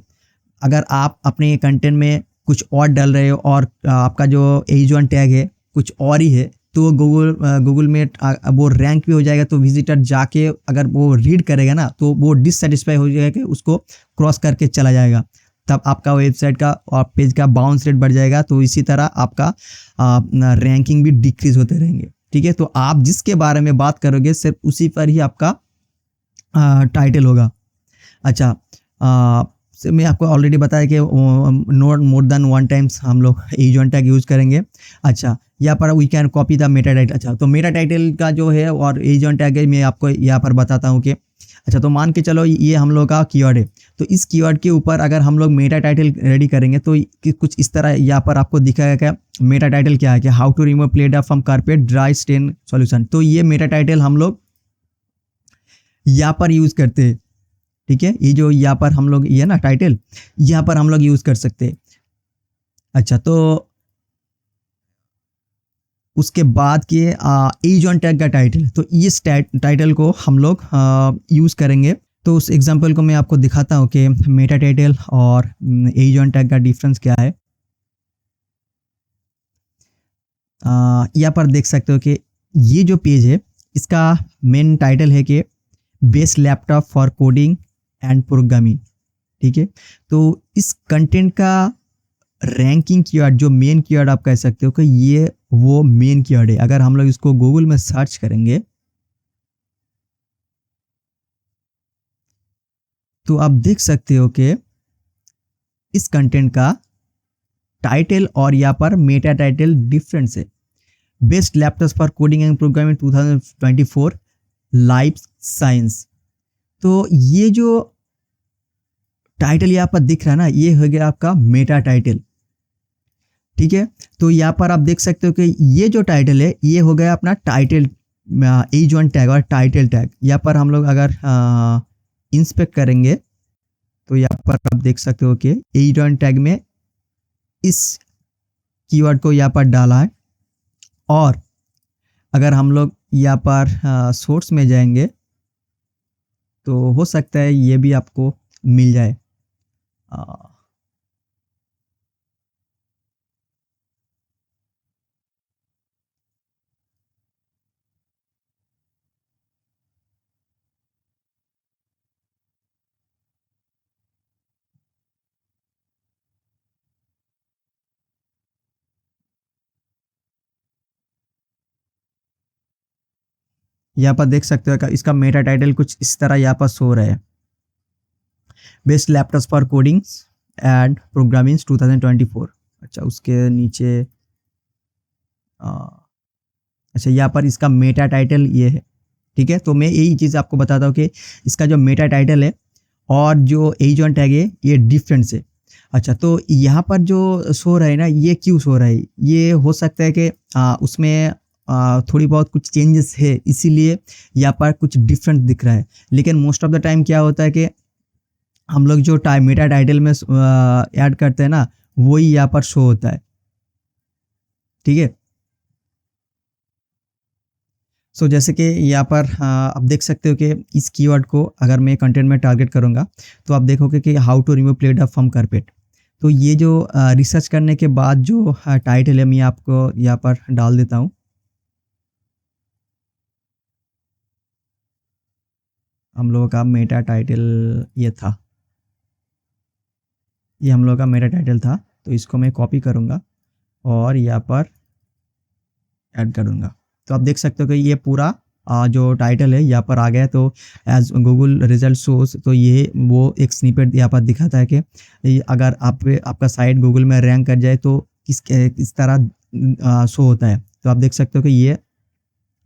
अगर आप अपने कंटेंट में कुछ और डाल रहे हो और आपका जो एज वन टैग है कुछ और ही है, तो गूगल में वो रैंक भी हो जाएगा। तो विजिटर जाके अगर वो रीड करेगा ना तो वो डिससेटिस्फाई हो जाएगा कि उसको क्रॉस करके चला जाएगा। तब आपका वेबसाइट का और पेज का बाउंस रेट बढ़ जाएगा। तो इसी तरह आपका रैंकिंग भी डिक्रीज होते रहेंगे, ठीक है? तो आप जिसके बारे में बात करोगे सिर्फ उसी पर ही आपका टाइटल होगा। अच्छा, मैं आपको ऑलरेडी बताया कि नोट मोर देन 1 टाइम्स हम लोग एज वन टैग यूज़ करेंगे। अच्छा, यहाँ पर we can copy the meta title. अच्छा, तो मेटा टाइटल का जो है और एज वन टैग है, मैं आपको यहाँ पर बताता हूँ कि अच्छा, तो मान के चलो ये हम लोग का कीवर्ड है। तो इस कीवर्ड के ऊपर अगर हम लोग मेटा टाइटल रेडी करेंगे तो कुछ इस तरह यहाँ पर आपको दिखाएगा क्या मेटा टाइटल क्या है, कि how to remove plate from carpet dry stain solution. तो ये मेटा टाइटल हम लोग यहाँ पर यूज़ करते हैं, ठीक है? ये जो यहाँ पर हम लोग ये ना टाइटल यहाँ पर हम लोग यूज़ कर सकते हैं। अच्छा, तो उसके बाद के एज ऑन टैग का टाइटल, तो इस टाइटल को हम लोग यूज़ करेंगे। तो उस एग्जांपल को मैं आपको दिखाता हूँ कि मेटा टाइटल और एज ऑन टैग का डिफरेंस क्या है। यहाँ पर देख सकते हो कि ये जो पेज है इसका मेन टाइटल है कि best laptop for coding and programming, ठीक है? तो इस कंटेंट का रैंकिंग कीवर्ड जो मेन कीवर्ड आप कह सकते हो कि ये वो मेन कीवर्ड है। अगर हम लोग इसको गूगल में सर्च करेंगे तो आप देख सकते हो कि इस कंटेंट का टाइटल और यहाँ पर मेटा टाइटल डिफरेंस है। Best laptop for coding and programming 2024 life science. तो ये जो टाइटल यहाँ पर दिख रहा है ना, ये हो गया आपका मेटा टाइटल, ठीक है? तो यहाँ पर आप देख सकते हो कि ये जो टाइटल है ये हो गया अपना टाइटल एज वन टैग और टाइटल टैग। यहाँ पर हम लोग अगर इंस्पेक्ट करेंगे तो यहाँ पर आप देख सकते हो कि एज वन टैग में इस कीवर्ड को यहाँ पर डाला है। और अगर हम लोग यहाँ पर सोर्स में जाएंगे तो हो सकता है ये भी आपको मिल जाए। यहाँ पर देख सकते हो कि इसका मेटा टाइटल कुछ इस तरह यहाँ पर शो रहा है, best laptop for coding and programming 2024। अच्छा, उसके नीचे अच्छा, यहाँ पर इसका मेटा टाइटल ये है, ठीक है? तो मैं यही चीज़ आपको बताता हूँ कि इसका जो मेटा टाइटल है और जो एज वन टैग है ये डिफरेंस है। अच्छा, तो यहाँ पर जो शो रहा है ना, ये क्यों शो रहा है? ये हो सकता है कि उसमें थोड़ी बहुत कुछ चेंजेस है, इसीलिए यहाँ पर कुछ डिफरेंट दिख रहा है। लेकिन मोस्ट ऑफ द टाइम क्या होता है कि हम लोग जो मेटा टाइटल में ऐड करते हैं ना, वही यहाँ पर शो होता है। ठीक है। सो जैसे कि यहाँ पर आप देख सकते हो कि इस कीवर्ड को अगर मैं कंटेंट में टारगेट करूँगा तो आप देखोगे कि how to remove plate off from carpet. तो ये जो रिसर्च करने के बाद जो टाइटल है मैं आपको यहाँ पर डाल देता हूँ। हम लोगों का मेटा टाइटल ये था, ये हम लोगों का मेटा टाइटल था। तो इसको मैं कॉपी करूँगा और यहाँ पर ऐड करूँगा। तो आप देख सकते हो कि ये पूरा जो टाइटल है यहाँ पर आ गया। तो एज गूगल रिजल्ट शोज, तो ये वो एक स्निपेट यहाँ पर दिखाता है कि अगर आपका साइट गूगल में रैंक कर जाए तो किस तरह शो होता है। तो आप देख सकते हो कि ये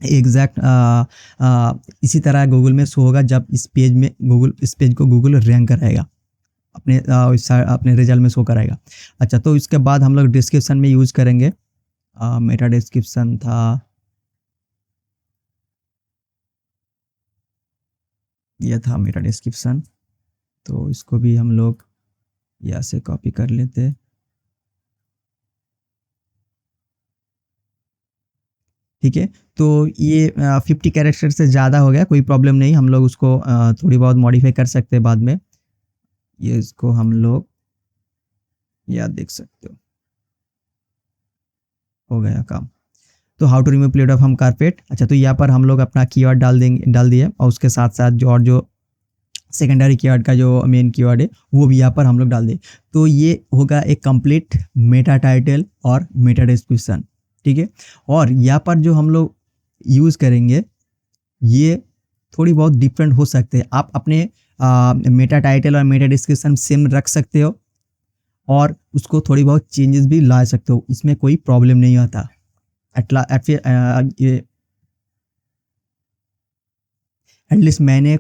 एग्जैक्ट इसी तरह गूगल में शो होगा जब इस पेज को गूगल रैंक कराएगा, अपने रिजल्ट में शो कराएगा। अच्छा, तो इसके बाद हम लोग डिस्क्रिप्शन में यूज़ करेंगे। मेटा डिस्क्रिप्शन था, यह था मेरा डिस्क्रिप्शन। तो इसको भी हम लोग यहाँ से कॉपी कर लेते। ठीक है। तो ये 50 कैरेक्टर से ज़्यादा हो गया, कोई प्रॉब्लम नहीं, हम लोग उसको थोड़ी बहुत मॉडिफाई कर सकते हैं बाद में। ये इसको हम लोग यहाँ देख सकते हो गया काम। तो how to remove plate off हम कारपेट। अच्छा, तो यहाँ पर हम लोग अपना कीवर्ड डाल दिए और उसके साथ साथ जो सेकेंडरी कीवर्ड का जो मेन कीवर्ड है वो भी यहाँ पर हम लोग डाल दें। तो ये होगा एक कंप्लीट मेटा टाइटल और मेटा डिस्क्रिप्शन। ठीक है। और यहाँ पर जो हम लोग यूज़ करेंगे ये थोड़ी बहुत डिफरेंट हो सकते हैं। आप अपने मेटा टाइटल और मेटा डिस्क्रिप्शन सेम रख सकते हो और उसको थोड़ी बहुत चेंजेस भी ला सकते हो, इसमें कोई प्रॉब्लम नहीं आता। एटलीस्ट मैंने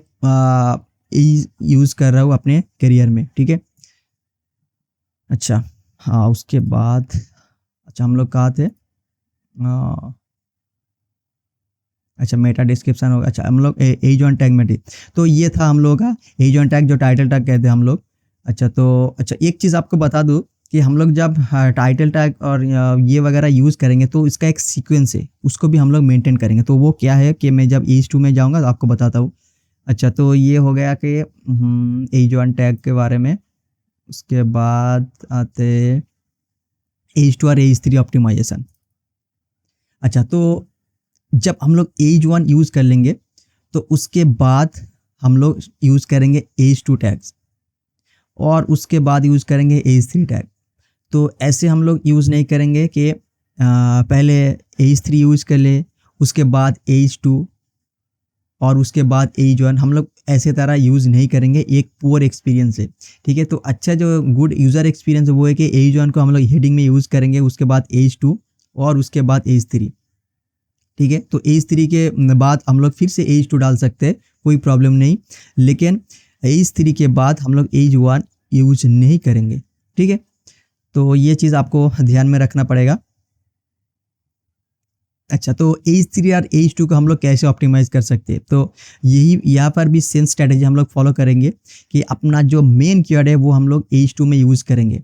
यूज़ कर रहा हूँ अपने करियर में। ठीक है। अच्छा, हाँ, उसके बाद अच्छा हम लोग कहाँ थे? अच्छा, मेटा डिस्क्रिप्शन होगा। अच्छा, हम लोग एज ऑन टैग में थे। तो ये था हम लोग का एज ऑन टैग, जो टाइटल टैग कहते हैं हम लोग। अच्छा, तो अच्छा एक चीज़ आपको बता दूँ कि हम लोग जब टाइटल टैग और ये वगैरह यूज़ करेंगे तो इसका एक सीक्वेंस है, उसको भी हम लोग मेंटेन करेंगे। तो वो क्या है कि मैं जब एज 2 में जाऊँगा तो आपको बताता हूँ। अच्छा, तो ये हो गया कि एज ऑन टैग के बारे में। उसके बाद आते एज 2 और एज 3 ऑप्टिमाइजेशन। अच्छा, तो जब हम लोग एज 1 यूज़ कर लेंगे तो उसके बाद हम लोग यूज़ करेंगे एज 2 टैग्स और उसके बाद यूज़ करेंगे एज 3 टैग। तो ऐसे हम लोग यूज़ नहीं करेंगे कि पहले एज 3 यूज़ कर ले, उसके बाद एज 2 और उसके बाद एज 1। हम लोग ऐसे तरह यूज़ नहीं करेंगे, एक पुअर एक्सपीरियंस है। ठीक है। तो अच्छा जो गुड यूज़र एक्सपीरियंस है वो है कि एज 1 को हम लोग हेडिंग में यूज़ करेंगे, उसके बाद एज 2 और उसके बाद एज 3। ठीक है। तो एज 3 के बाद हम लोग फिर से एज 2 डाल सकते हैं, कोई प्रॉब्लम नहीं। लेकिन एज 3 के बाद हम लोग एज 1 यूज नहीं करेंगे। ठीक है। तो ये चीज़ आपको ध्यान में रखना पड़ेगा। अच्छा, तो एज 3 और एज 2 को हम लोग कैसे ऑप्टिमाइज़ कर सकते हैं? तो यही यहाँ पर भी सेम स्ट्रैटेजी हम लोग फॉलो करेंगे कि अपना जो मेन कीवर्ड है वो हम लोग एज 2 में यूज़ करेंगे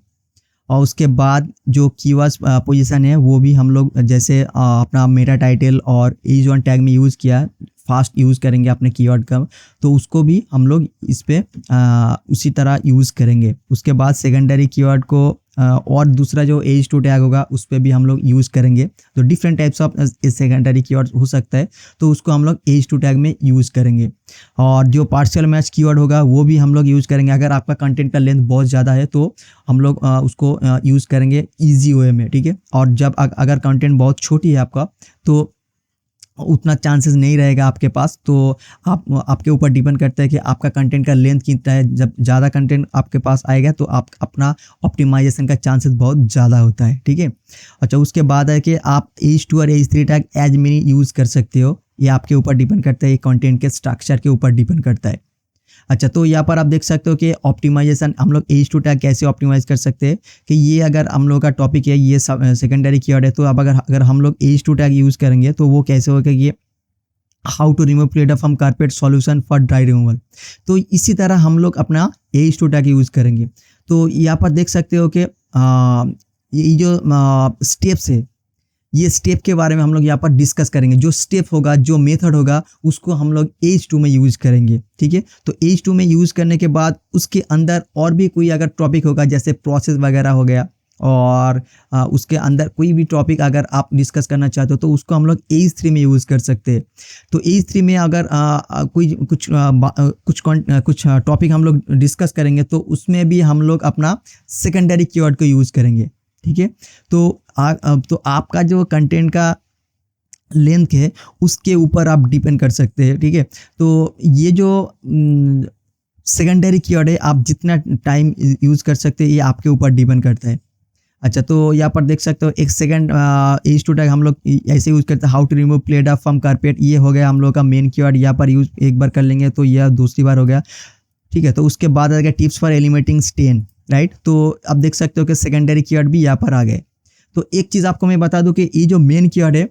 और उसके बाद जो कीवर्ड्स पोजीशन है वो भी हम लोग जैसे अपना मेटा टाइटल और एज 1 टैग में यूज़ किया, फास्ट यूज़ करेंगे अपने कीवर्ड का, तो उसको भी हम लोग इस पे उसी तरह यूज़ करेंगे। उसके बाद सेकेंडरी कीवर्ड को और दूसरा जो एज 2 टैग होगा उस पे भी हम लोग यूज़ करेंगे। तो different types of secondary keyword हो सकता है, तो उसको हम लोग एज 2 टैग में यूज़ करेंगे। और जो पार्शियल मैच कीवर्ड होगा वो भी हम लोग यूज़ करेंगे। अगर आपका कंटेंट का लेंथ बहुत ज़्यादा है तो हम लोग उसको यूज़ करेंगे ईजी वे में। ठीक है। और जब अगर कंटेंट बहुत छोटी है आपका तो उतना चांसेस नहीं रहेगा आपके पास। तो आपके ऊपर डिपेंड करता है कि आपका कंटेंट का लेंथ कितना है। जब ज़्यादा कंटेंट आपके पास आएगा तो आप अपना ऑप्टिमाइजेशन का चांसेस बहुत ज़्यादा होता है। ठीक है। अच्छा, उसके बाद है कि आप एज 2 और H 3 tag as many use कर सकते हो, ये आपके ऊपर डिपेंड करता है, ये कंटेंट के स्ट्रक्चर के ऊपर डिपेंड करता है। अच्छा, तो यहाँ पर आप देख सकते हो कि ऑप्टिमाइजेशन हम लोग एज 2 टैग कैसे ऑप्टिमाइज़ कर सकते हैं कि ये अगर हम लोग का टॉपिक है, ये सेकेंडरी कीवर्ड है, तो अब अगर हम लोग एज 2 टैग यूज़ करेंगे तो वो कैसे होगा कि how to remove plate from carpet solution for dry removal. तो इसी तरह हम लोग अपना एज 2 टैग यूज़ करेंगे। तो यहाँ पर देख सकते हो कि ये जो स्टेप्स है, ये स्टेप के बारे में हम लोग यहाँ पर डिस्कस करेंगे। जो स्टेप होगा, जो मेथड होगा, उसको हम लोग H2 में यूज़ करेंगे, ठीक है। तो H2 में यूज़ करने के बाद उसके अंदर और भी कोई अगर टॉपिक होगा, जैसे प्रोसेस वगैरह हो गया, और उसके अंदर कोई भी टॉपिक अगर आप डिस्कस करना चाहते हो तो उसको हम लोग H3 में यूज़ कर सकते हैं। तो H3 में अगर कोई कुछ टॉपिक हम लोग डिस्कस करेंगे तो उसमें भी हम लोग अपना सेकेंडरी कीवर्ड को यूज़ करेंगे, ठीक है। तो आपका जो कंटेंट का लेंथ है उसके ऊपर आप डिपेंड कर सकते हैं, ठीक है। तो ये जो सेकेंडरी कीवर्ड है, आप जितना टाइम यूज़ कर सकते हैं ये आपके ऊपर डिपेंड करता है। अच्छा, तो यहाँ पर देख सकते हो एक सेकंड H2 टैग हम लोग ऐसे यूज़ करते हैं, how to remove play dough from carpet. ये हो गया हम लोग का मेन कीवर्ड, यहाँ पर यूज़ एक बार कर लेंगे तो यह दूसरी बार हो गया, ठीक है। तो उसके बाद आ गया tips for eliminating stain, right. तो अब देख सकते हो कि सेकेंडरी कीवर्ड भी यहाँ पर आ गए। तो एक चीज़ आपको मैं बता दूं कि ये जो मेन कीवर्ड है,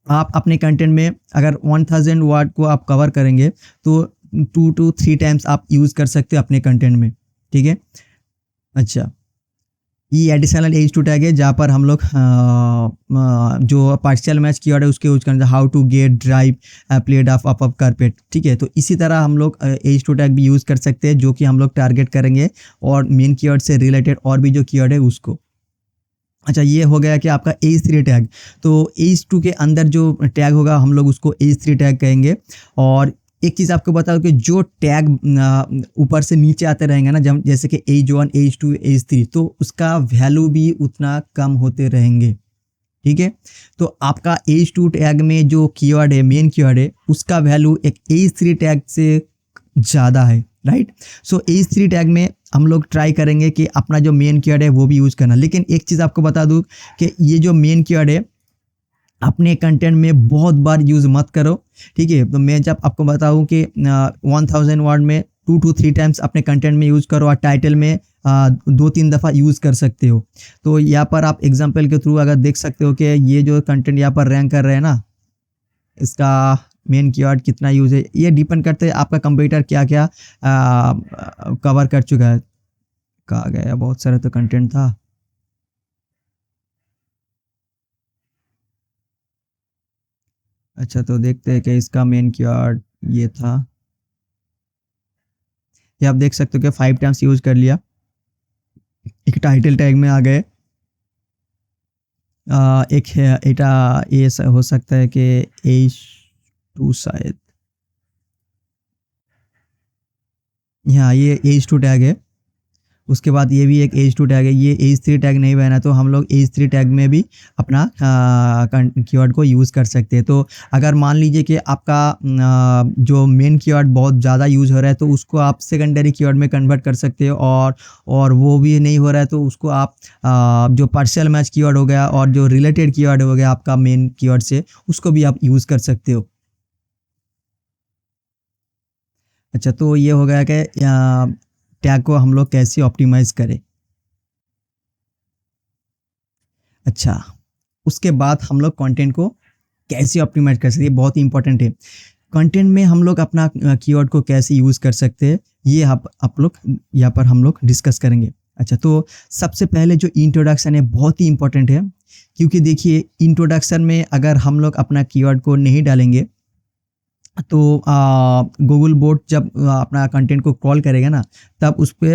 आप अपने कंटेंट में अगर 1000 वर्ड को आप कवर करेंगे तो 2 to 3 टाइम्स आप यूज़ कर सकते हो अपने कंटेंट में, ठीक है। अच्छा, ये एडिशनल H2 टैग है जहाँ पर हम लोग जो पार्शियल मैच कीवर्ड है उसके यूज करते हैं, how to get drive played off up carpet, ठीक है। तो इसी तरह हम लोग H2 टैग भी यूज़ कर सकते हैं, जो कि हम लोग टारगेट करेंगे और मेन कीवर्ड से रिलेटेड और भी जो कीवर्ड है उसको। अच्छा, ये हो गया कि आपका H3 टैग। तो H2 के अंदर जो टैग होगा हम लोग उसको H3 टैग कहेंगे। और एक चीज़ आपको बता दूं कि जो टैग ऊपर से नीचे आते रहेंगे ना, जैसे कि H1, H2, H3, तो उसका वैल्यू भी उतना कम होते रहेंगे, ठीक है। तो आपका H2 टैग में जो कीवर्ड है, मेन कीवर्ड है, उसका वैल्यू एक H3 टैग से ज़्यादा है, राइट। सो H3 टैग में हम लोग ट्राई करेंगे कि अपना जो मेन कीवर्ड है वो भी यूज़ करना। लेकिन एक चीज़ आपको बता दूं कि ये जो मेन कीवर्ड है अपने कंटेंट में बहुत बार यूज़ मत करो, ठीक है। तो मैं जब आपको बताऊं कि 1000 वर्ड में 2 to 3 टाइम्स अपने कंटेंट में यूज़ करो और टाइटल में 2-3 दफ़ा यूज़ कर सकते हो। तो यहाँ पर आप एग्जांपल के थ्रू अगर देख सकते हो कि ये जो कंटेंट यहाँ पर रैंक कर रहे हैं ना, इसका मेन कीवर्ड कितना यूज़ है, ये डिपेंड करते हैं आपका कंप्यूटर क्या क्या कवर कर चुका है। कहा गया बहुत सारा तो कंटेंट था। अच्छा, तो देखते हैं कि इसका मेन कीवर्ड ये था। ये आप देख सकते हो कि 5 टाइम्स यूज़ कर लिया। एक टाइटल टैग में आ गए। एक है एटा, ये हो सकता है कि H2 शायद, हाँ ये H2 टैग है। उसके बाद ये भी एक H2 टैग है। ये H3 टैग नहीं बना तो हम लोग H3 टैग में भी अपना कीवर्ड को यूज़ कर सकते हैं। तो अगर मान लीजिए कि आपका जो मेन कीवर्ड बहुत ज़्यादा यूज़ हो रहा है तो उसको आप सेकेंडरी कीवर्ड में कन्वर्ट कर सकते हो, और वो भी नहीं हो रहा है तो उसको आप जो पार्शियल मैच कीवर्ड हो गया और जो रिलेटेड कीवर्ड हो गया आपका मेन कीवर्ड से, उसको भी आप यूज़ कर सकते हो। अच्छा, तो ये हो गया कि टैग को हम लोग कैसे ऑप्टिमाइज़ करें। अच्छा, उसके बाद हम लोग कंटेंट को कैसे ऑप्टिमाइज़ कर सकते हैं, बहुत ही इंपॉर्टेंट है। कंटेंट में हम लोग अपना कीवर्ड को कैसे यूज़ कर सकते हैं, ये आप लोग यहाँ पर हम लोग डिस्कस करेंगे। अच्छा, तो सबसे पहले जो इंट्रोडक्शन है बहुत ही इंपॉर्टेंट है, क्योंकि देखिए इंट्रोडक्शन में अगर हम लोग अपना कीवर्ड को नहीं डालेंगे तो गूगल बोट जब अपना कंटेंट को क्रॉल करेगा ना, तब उस पे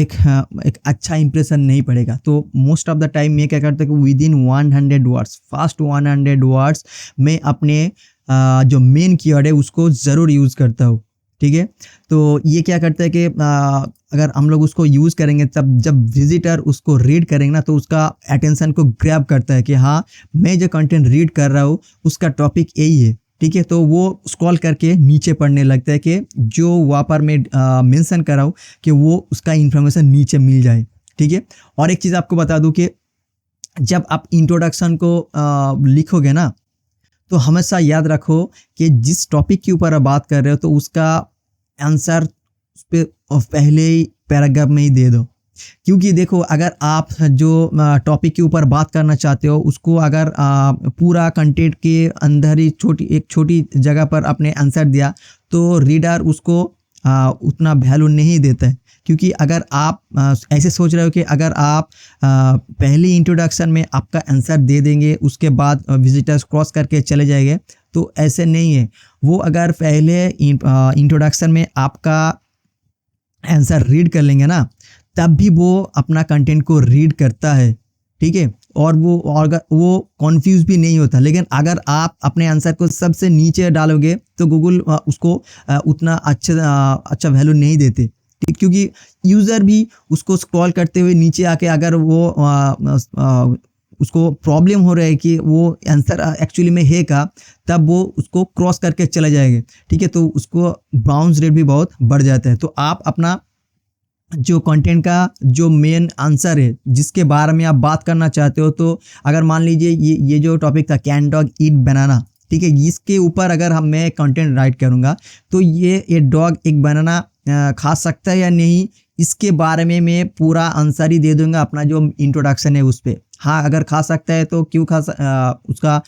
एक अच्छा इंप्रेशन नहीं पड़ेगा। तो मोस्ट ऑफ द टाइम मैं क्या करता हूँ कि विदिन 100 वर्ड्स, फास्ट 100 वर्ड्स में अपने जो मेन कीवर्ड है उसको ज़रूर यूज़ करता हूँ, ठीक है। तो ये क्या करता है कि अगर हम लोग उसको यूज़ करेंगे तब जब विजिटर उसको रीड करेंगे ना तो उसका अटेंशन को ग्रैब करता है कि हाँ, मैं जो कंटेंट रीड कर रहा हूँ उसका टॉपिक यही है, ठीक है। तो वो स्क्रॉल करके नीचे पढ़ने लगता है कि जो वहाँ पर मैं मेंशन कर रहा हूँ कि वो उसका इन्फॉर्मेशन नीचे मिल जाए, ठीक है। और एक चीज़ आपको बता दूँ कि जब आप इंट्रोडक्शन को लिखोगे ना तो हमेशा याद रखो कि जिस टॉपिक के ऊपर आप बात कर रहे हो तो उसका आंसर उस पे पहले ही पैराग्राफ में ही दे दो। क्योंकि देखो अगर आप जो टॉपिक के ऊपर बात करना चाहते हो उसको अगर पूरा कंटेंट के अंदर ही एक छोटी जगह पर आपने आंसर दिया तो रीडर उसको उतना वैल्यू नहीं देता है। क्योंकि अगर आप ऐसे सोच रहे हो कि अगर आप पहली इंट्रोडक्शन में आपका आंसर दे देंगे, उसके बाद विजिटर्स क्रॉस करके चले जाएंगे, तो ऐसे नहीं है। वो अगर पहले इंट्रोडक्शन में आपका आंसर रीड कर लेंगे ना, तब भी वो अपना कंटेंट को रीड करता है, ठीक है, और वो कॉन्फ्यूज भी नहीं होता। लेकिन अगर आप अपने आंसर को सबसे नीचे डालोगे तो गूगल उसको उतना अच्छा वैल्यू नहीं देते, ठीक, क्योंकि यूज़र भी उसको स्क्रॉल करते हुए नीचे आके अगर वो उसको प्रॉब्लम हो रहा है कि वो आंसर एक्चुअली में है का, तब वो उसको क्रॉस करके चले जाएंगे, ठीक है, तो उसको बाउंस रेट भी बहुत बढ़ जाता है। तो आप अपना जो कंटेंट का जो मेन आंसर है, जिसके बारे में आप बात करना चाहते हो, तो अगर मान लीजिए ये जो टॉपिक था कैन डॉग ईट बनाना, ठीक है, इसके ऊपर अगर मैं कंटेंट राइट करूँगा तो ये डॉग एक बनाना खा सकता है या नहीं, इसके बारे में मैं पूरा आंसर ही दे दूंगा अपना जो इंट्रोडक्शन है उस पर। हाँ, अगर खा सकता है तो क्यों उसका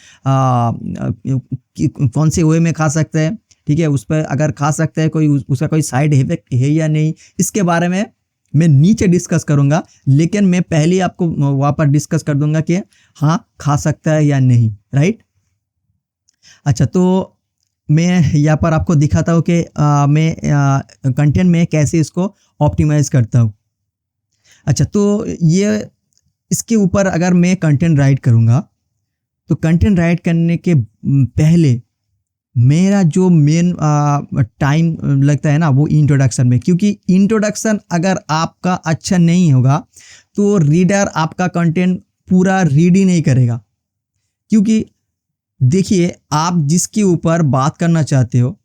कौन से वे में खा सकता है, ठीक है, उस पर अगर खा सकता है कोई उसका कोई साइड इफेक्ट है या नहीं, इसके बारे में मैं नीचे डिस्कस करूंगा। लेकिन मैं पहले आपको वहाँ पर डिस्कस कर दूंगा कि हाँ खा सकता है या नहीं, राइट। अच्छा, तो मैं यहाँ पर आपको दिखाता हूँ कि मैं कंटेंट में कैसे इसको ऑप्टिमाइज करता हूँ। अच्छा, तो ये इसके ऊपर अगर मैं कंटेंट राइट करूँगा, तो कंटेंट राइट करने के पहले मेरा जो मेन टाइम लगता है ना, वो इंट्रोडक्शन में, क्योंकि इंट्रोडक्शन अगर आपका अच्छा नहीं होगा तो रीडर आपका कंटेंट पूरा रीड ही नहीं करेगा। क्योंकि देखिए, आप जिसके ऊपर बात करना चाहते हो,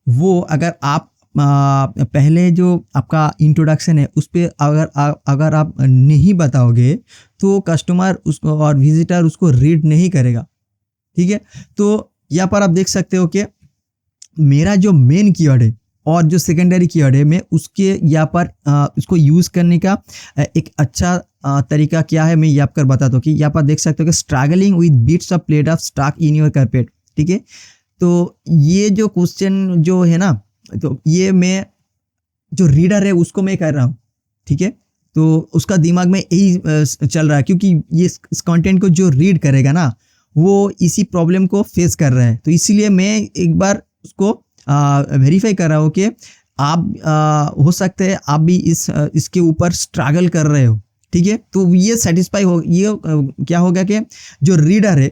वो अगर आप पहले जो आपका इंट्रोडक्शन है उस पर अगर आप नहीं बताओगे, तो कस्टमर उसको और विजिटर उसको रीड नहीं करेगा, ठीक है। तो यहाँ पर आप देख सकते हो कि मेरा जो मेन कीवर्ड है और जो सेकेंडरी कीवर्ड है, मैं उसके यहाँ पर इसको यूज़ करने का एक अच्छा तरीका क्या है, मैं यहाँ पर बताता हूँ। कि यहाँ पर देख सकते हो कि struggling with bits of plate of stock in your carpet, ठीक है। तो ये जो क्वेश्चन जो है ना, तो ये मैं जो रीडर है उसको मैं कर रहा हूँ, ठीक है, तो उसका दिमाग में यही चल रहा है, क्योंकि ये इस कंटेंट को जो रीड करेगा ना, वो इसी प्रॉब्लम को फेस कर रहा है। तो इसीलिए मैं एक बार उसको वेरीफाई कर रहा हूँ कि आप हो सकते हैं आप भी इसके ऊपर स्ट्रगल कर रहे हो, ठीक है। तो ये सेटिस्फाई हो, ये क्या होगा कि जो रीडर है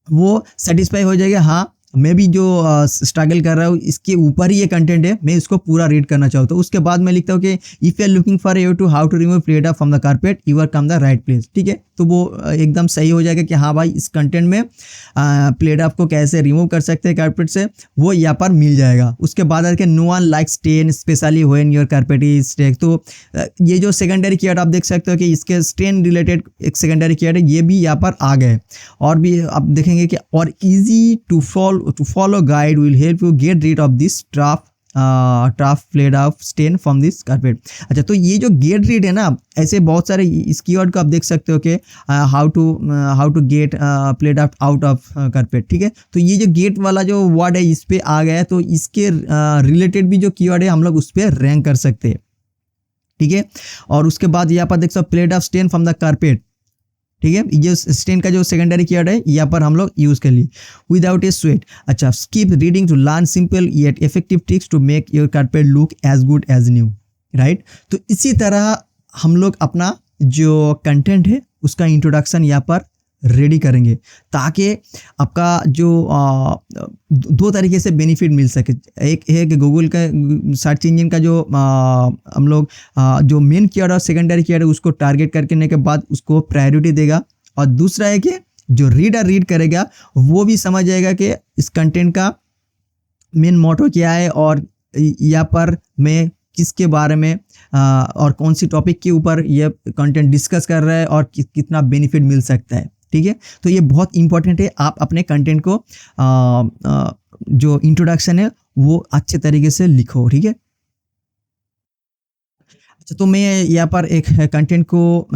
वो सेटिस्फाई हो जाएगा, हाँ मैं भी जो स्ट्रगल कर रहा हूँ इसके ऊपर ही ये कंटेंट है, मैं इसको पूरा रीड करना चाहता हूँ। उसके बाद मैं लिखता हूँ कि if you are looking for you to how to remove plate from the carpet, you are come the right place, ठीक है। तो वो एकदम सही हो जाएगा कि हाँ भाई, इस कंटेंट में प्लेट ऑफ को कैसे रिमूव कर सकते हैं कारपेट से, वो यहाँ पर मिल जाएगा। उसके बाद आके no one like stain specially when your carpet is stake. तो ये जो सेकेंडरी कीवर्ड आप देख सकते हो कि इसके स्टेन रिलेटेड एक सेकेंडरी कीवर्ड है, ये भी यहाँ पर आ गए। और भी आप देखेंगे कि और easy to follow guide will help you get rid of this tough plate of stain from this carpet। अच्छा, तो ये जो गेट रीड है ना, ऐसे बहुत सारे इस कीवर्ड को आप देख सकते हो कि how to get plate out of carpet, ठीक है। तो ये जो गेट वाला जो वर्ड है इस पे आ गया है, तो इसके रिलेटेड भी जो कीवर्ड है हम लोग उस पर रैंक कर सकते हैं, ठीक है। और उसके बाद यहाँ पर देख सकते हो plate of stain from the carpet, ठीक है। ये स्टेन का जो सेकेंडरी कीवर्ड है यहाँ पर हम लोग यूज़ कर लिए। विदाउट ए स्वेट, अच्छा, skip reading to learn simple yet effective tricks to make your carpet look as good as new, right. तो इसी तरह हम लोग अपना जो कंटेंट है उसका इंट्रोडक्शन यहाँ पर रेडी करेंगे, ताकि आपका जो दो तरीके से बेनिफिट मिल सके। एक है कि गूगल का सर्च इंजन का जो हम लोग जो मेन कीवर्ड और सेकेंडरी कीवर्ड है उसको टारगेट करने के बाद उसको प्रायोरिटी देगा। और दूसरा है कि जो रीडर रीड करेगा वो भी समझ जाएगा कि इस कंटेंट का मेन मोटो क्या है, और यहाँ पर मैं किसके बारे में और कौन सी टॉपिक के ऊपर ये कंटेंट डिस्कस कर रहा है और कितना बेनिफिट मिल सकता है, ठीक है। तो ये बहुत इंपॉर्टेंट है, आप अपने कंटेंट को जो इंट्रोडक्शन है वो अच्छे तरीके से लिखो, ठीक है। अच्छा, तो मैं यहाँ पर एक कंटेंट को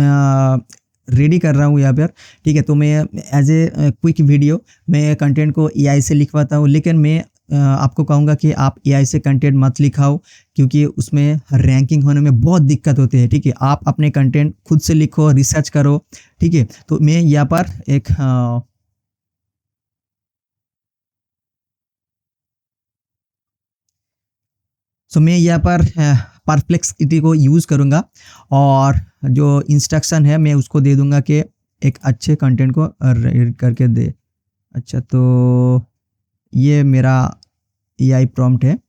रेडी कर रहा हूँ यहाँ पर, ठीक है। तो मैं एज ए क्विक वीडियो मैं कंटेंट को एआई से लिखवाता हूँ, लेकिन मैं आपको कहूँगा कि आप एआई से कंटेंट मत लिखाओ, क्योंकि उसमें रैंकिंग होने में बहुत दिक्कत होती है, ठीक है? आप अपने कंटेंट खुद से लिखो, रिसर्च करो, ठीक है? तो मैं यहाँ पर एक सो मैं यहाँ पर परप्लेक्सिटी को यूज़ करूँगा, और जो इंस्ट्रक्शन है मैं उसको दे दूँगा कि एक अच्छे कंटेंट को रीड करके दे। अच्छा, तो ये मेरा एआई प्रॉम्प्ट है।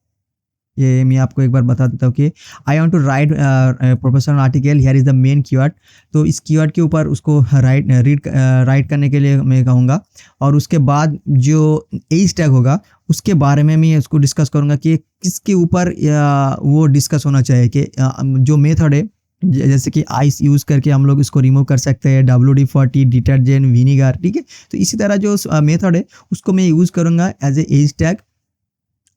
ये मैं आपको एक बार बता देता हूँ कि I want to write professional article, here is the main keyword. तो इस कीवर्ड के ऊपर उसको राइट करने के लिए मैं कहूँगा, और उसके बाद जो एज टैग होगा उसके बारे में मैं उसको डिस्कस करूँगा कि किसके ऊपर वो डिस्कस होना चाहिए, कि जो मेथड है जैसे कि आइस यूज़ करके हम लोग इसको रिमूव कर सकते हैं, WD-40 डिटर्जेंट, विनीगर, ठीक है? तो इसी तरह जो मेथड है उसको मैं यूज़ करूँगा as a H tag.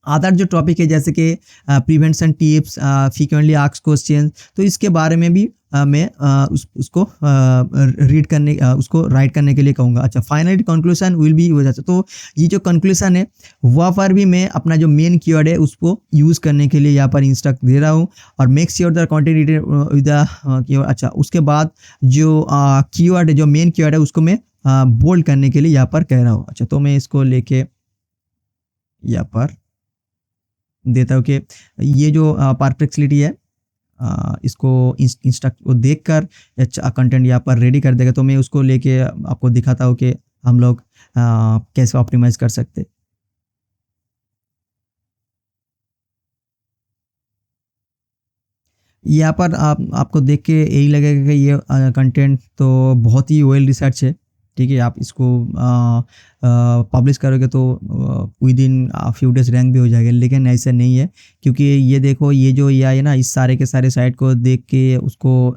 Other जो टॉपिक है जैसे कि prevention tips, frequently asked question, तो इसके बारे में भी मैं उसको उसको राइट करने के लिए कहूँगा। अच्छा, फाइनल कंक्लूजन विल बी हो जाता, तो ये जो कंक्लूजन है वहाँ पर भी मैं अपना जो मेन कीवर्ड है उसको यूज़ करने के लिए यहाँ पर इंस्ट्रक्ट दे रहा हूँ, और make sure the content with the keyword. अच्छा, उसके बाद जो कीवर्ड है, जो मेन कीवर्ड है उसको मैं बोल्ड करने के लिए यहाँ पर कह रहा हूँ। अच्छा, तो मैं इसको लेके यहाँ पर देता हूँ कि ये जो परप्लेक्सिटी है, इसको इंस्ट्रक्ट को देखकर अच्छा कंटेंट यहाँ पर रेडी कर देगा, तो मैं उसको लेके आपको दिखाता हूँ कि हम लोग कैसे ऑप्टिमाइज़ कर सकते। यहाँ पर आपको देख के यही लगेगा कि ये कंटेंट तो बहुत ही वेल रिसर्च है, ठीक है? आप इसको पब्लिश करोगे तो with in few days rank भी हो जाएगा, लेकिन ऐसा नहीं है, क्योंकि ये देखो ये जो एआई है ना, इस सारे के सारे साइट को देख के उसको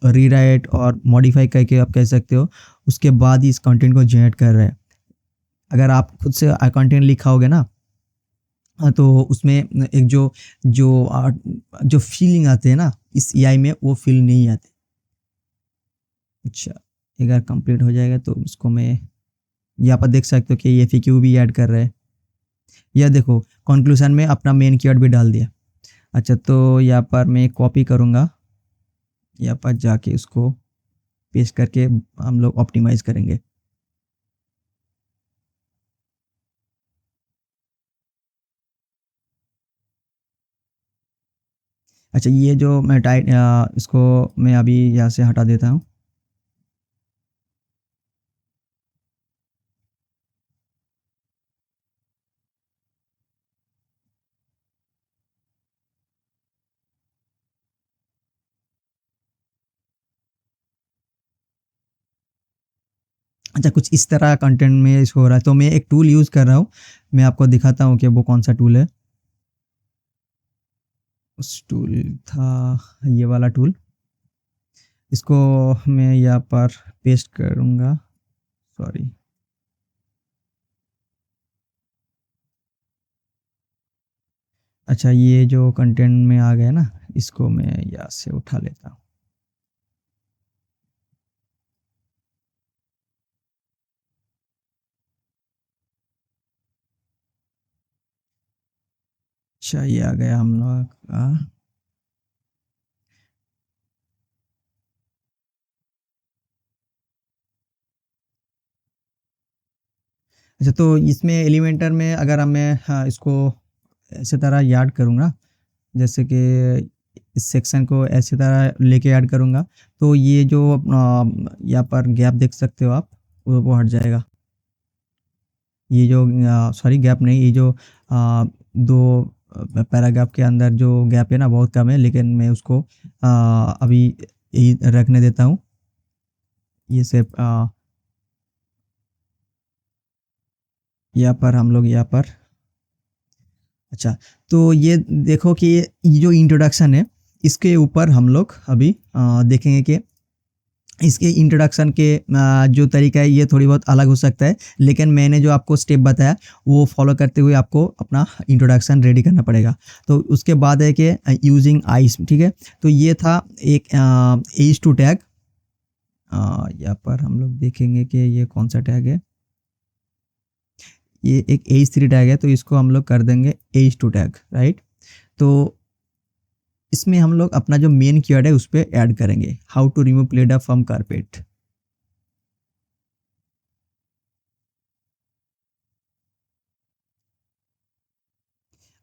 रीराइट और मॉडिफाई करके आप कह सकते हो, उसके बाद ही इस कंटेंट को जनरेट कर रहा है। अगर आप खुद से कंटेंट लिखाओगे ना, तो उसमें एक जो फीलिंग आते हैं ना, इस एआई में वो फील नहीं आते। अच्छा, अगर कंप्लीट हो जाएगा तो इसको मैं यहाँ पर देख सकते हो कि ये एफएक्यू भी ऐड कर रहा है। यह देखो कंक्लूजन में अपना मेन कीवर्ड भी डाल दिया। अच्छा, तो यहाँ पर मैं कॉपी करूँगा, यहाँ पर जाके इसको पेस्ट करके हम लोग ऑप्टिमाइज़ करेंगे। अच्छा, ये जो मैं इसको मैं अभी यहाँ से हटा देता हूँ। अच्छा, कुछ इस तरह कंटेंट में शो हो रहा है, तो मैं एक टूल यूज़ कर रहा हूँ, मैं आपको दिखाता हूँ कि वो कौन सा टूल है। उस टूल था ये वाला टूल, इसको मैं यहाँ पर पेस्ट करूँगा, सॉरी। अच्छा, ये जो कंटेंट में आ गया ना, इसको मैं यहाँ से उठा लेता हूँ। अच्छा, ये आ गया हम लोग का। अच्छा, तो इसमें एलिमेंटर में अगर मैं इसको ऐसे तरह याद करूँगा, जैसे कि इस सेक्शन को ऐसी तरह लेके ऐड करूँगा, तो ये जो यहाँ पर गैप देख सकते हो आप, वो हट जाएगा। ये जो सॉरी गैप नहीं, ये जो 2 पैराग्राफ के अंदर जो गैप है ना बहुत कम है, लेकिन मैं उसको अभी यही रखने देता हूँ। ये सिर्फ यहाँ पर हम लोग यहाँ पर अच्छा, तो ये देखो कि ये जो इंट्रोडक्शन है, इसके ऊपर हम लोग अभी देखेंगे कि इसके इंट्रोडक्शन के जो तरीका है ये थोड़ी बहुत अलग हो सकता है, लेकिन मैंने जो आपको स्टेप बताया वो फॉलो करते हुए आपको अपना इंट्रोडक्शन रेडी करना पड़ेगा। तो उसके बाद है कि यूजिंग आइस, ठीक है? तो ये था एक एज टू टैग। यहाँ पर हम लोग देखेंगे कि ये कौन सा टैग है। ये एक H3 टैग है, तो इसको हम लोग कर देंगे H2 टैग, राइट। तो इसमें हम लोग अपना जो मेन कीवर्ड है उस पर ऐड करेंगे, how to remove playdough from carpet.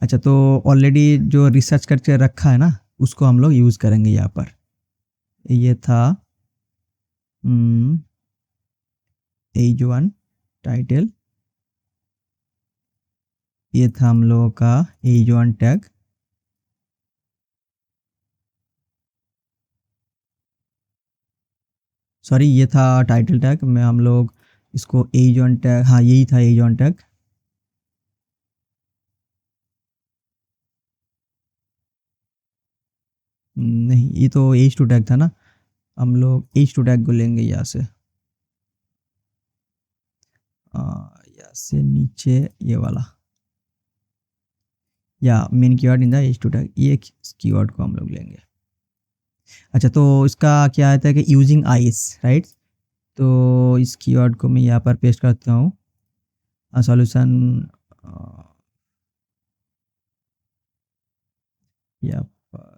अच्छा, तो ऑलरेडी जो रिसर्च करके रखा है ना, उसको हम लोग यूज़ करेंगे यहाँ पर। ये था H1 टाइटल, ये था हम लोगों का H1 टैग। सॉरी, ये था टाइटल टैग में हम लोग इसको H1 टैग, हाँ यही था H1 टैग। नहीं, ये तो H2 टैग था ना, हम लोग H2 टैग को लेंगे यहाँ से, यहाँ से नीचे ये वाला, या main keyword in the H2 tag, ये कीवर्ड को हम लोग लेंगे। अच्छा, तो इसका क्या आता है कि यूजिंग आइस, राइट। तो इस कीवर्ड को मैं यहाँ पर पेस्ट करता हूँ, सॉल्यूशन यहाँ पर,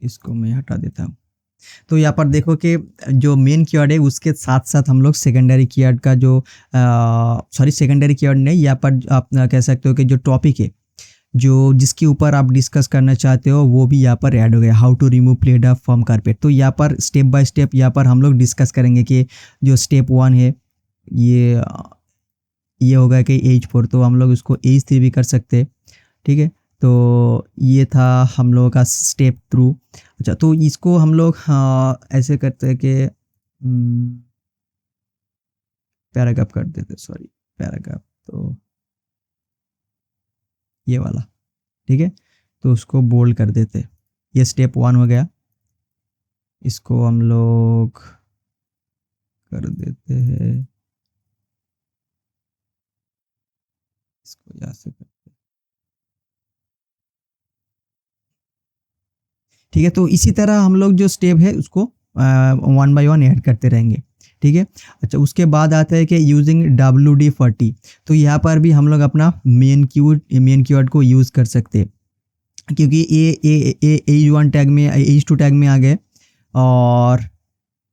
इसको मैं हटा देता हूँ। तो यहाँ पर देखो कि जो मेन कीवर्ड है उसके साथ साथ हम लोग सेकेंडरी कीवर्ड का जो सॉरी सेकेंडरी कीवर्ड नहीं, यहाँ पर आप कह सकते हो कि जो टॉपिक है, जो जिसके ऊपर आप डिस्कस करना चाहते हो, वो भी यहाँ पर ऐड हो गया, how to remove playdough from carpet. तो यहाँ पर स्टेप बाय स्टेप यहाँ पर हम लोग डिस्कस करेंगे कि जो स्टेप 1 है ये होगा कि H4, तो हम लोग इसको H3 भी कर सकते हैं, ठीक है। तो ये था हम लोगों का स्टेप थ्रू। अच्छा, तो इसको हम लोग ऐसे करते हैं कि पैराग्राफ कर देते, सॉरी पैराग्राफ, तो ये वाला, ठीक है। तो उसको बोल्ड कर देते, ये स्टेप 1 हो गया। इसको हम लोग कर देते हैं, इसको यहाँ से करते हैं, ठीक है। तो इसी तरह हम लोग जो स्टेप है उसको 1 बाय 1 ऐड करते रहेंगे, ठीक है। अच्छा, उसके बाद आता है कि यूजिंग WD-40, तो यहाँ पर भी हम लोग अपना मेन कीवर्ड को यूज़ कर सकते हैं, क्योंकि ये H1 टैग में, H2 टैग में आ गए, और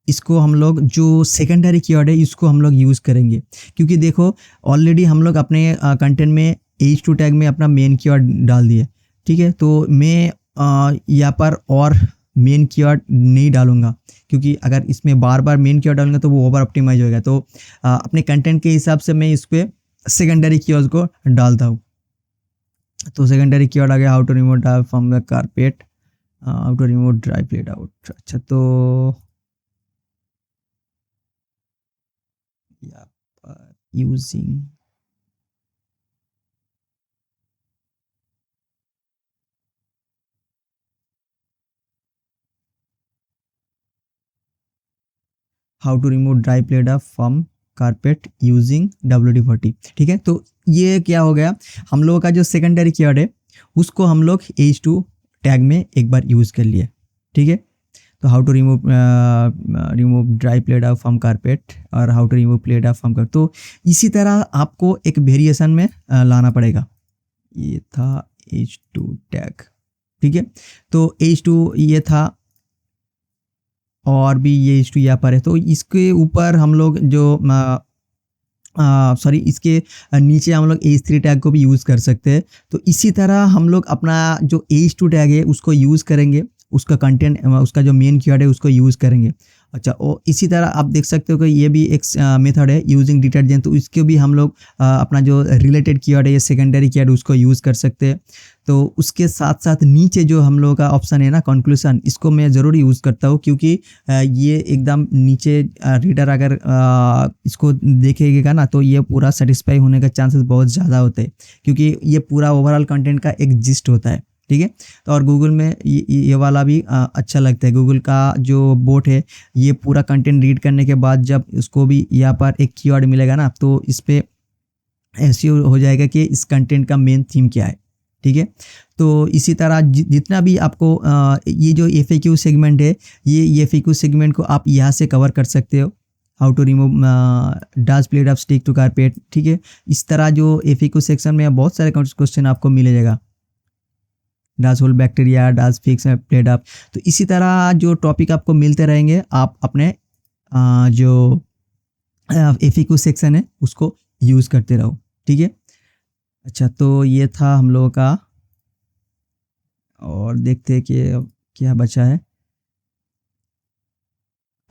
इसको हम लोग जो सेकेंडरी कीवर्ड है इसको हम लोग यूज़ करेंगे, क्योंकि देखो ऑलरेडी हम लोग अपने कंटेंट में H2 टैग में अपना मेन कीवर्ड डाल दिए, ठीक है। तो मैं यहाँ पर और मेन कीवर्ड नहीं डालूंगा, क्योंकि अगर इसमें बार बार मेन कीवर्ड डालूंगा तो वो ओवर ऑप्टिमाइज होगा। तो अपने कंटेंट के हिसाब से मैं इस पर सेकेंडरी कीवर्ड को डालता हूँ। तो सेकेंडरी कीवर्ड आ गया, how to remove dry from the carpet, how to remove dry plate out. अच्छा, तो यहाँ पर using how to remove dry plate from carpet using WD-40, ठीक है। तो ये क्या हो गया, हम लोगों का जो सेकेंडरी कीवर्ड है उसको हम लोग H2 टैग में एक बार यूज़ कर लिए, ठीक है। तो how to remove dry plate from carpet और how to remove plate from carpet. तो इसी तरह आपको एक वेरिएशन में लाना पड़ेगा। ये था H2 टैग, ठीक है। तो H2 ये था, और भी ये H2 यहाँ पर है। तो इसके ऊपर हम लोग जो सॉरी इसके नीचे हम लोग H3 टैग को भी यूज़ कर सकते हैं। तो इसी तरह हम लोग अपना जो H2 टैग है उसको यूज़ करेंगे, उसका कंटेंट, उसका जो मेन कीवर्ड है उसको यूज़ करेंगे। अच्छा, और इसी तरह आप देख सकते हो कि ये भी एक मेथड है यूजिंग डिटर्जेंट, तो इसके भी हम लोग अपना जो रिलेटेड कीवर्ड है या सेकेंडरी कीवर्ड उसको यूज़ कर सकते हैं। तो उसके साथ साथ नीचे जो हम लोगों का ऑप्शन है ना कंक्लूसन, इसको मैं ज़रूर यूज़ करता हूँ, क्योंकि ये एकदम नीचे रीडर अगर इसको देखेगा ना तो ये पूरा सेटिस्फाई होने का चांसेस बहुत ज़्यादा होते हैं, क्योंकि ये पूरा ओवरऑल कंटेंट का एक जिस्ट होता है, ठीक है। तो और गूगल में ये वाला भी अच्छा लगता है। गूगल का जो बोट है ये पूरा कंटेंट रीड करने के बाद जब उसको भी यहाँ पर एक कीवर्ड मिलेगा ना, तो इस पर ऐसे हो जाएगा कि इस कंटेंट का मेन थीम क्या है, ठीक है। तो इसी तरह जितना भी आपको ये जो FAQ सेगमेंट है, ये FAQ सेगमेंट को आप यहाँ से कवर कर सकते हो। How to remove dust plate off stick to carpet, ठीक है। इस तरह जो FAQ सेक्शन में बहुत सारे क्वेश्चन आपको मिलेगा, dust hole bacteria, dust fix plate off. तो इसी तरह जो टॉपिक आपको मिलते रहेंगे, आप अपने जो FAQ सेक्शन है उसको यूज़ करते रहो, ठीक है। अच्छा, तो ये था हम लोगों का, और देखते हैं कि क्या बचा है।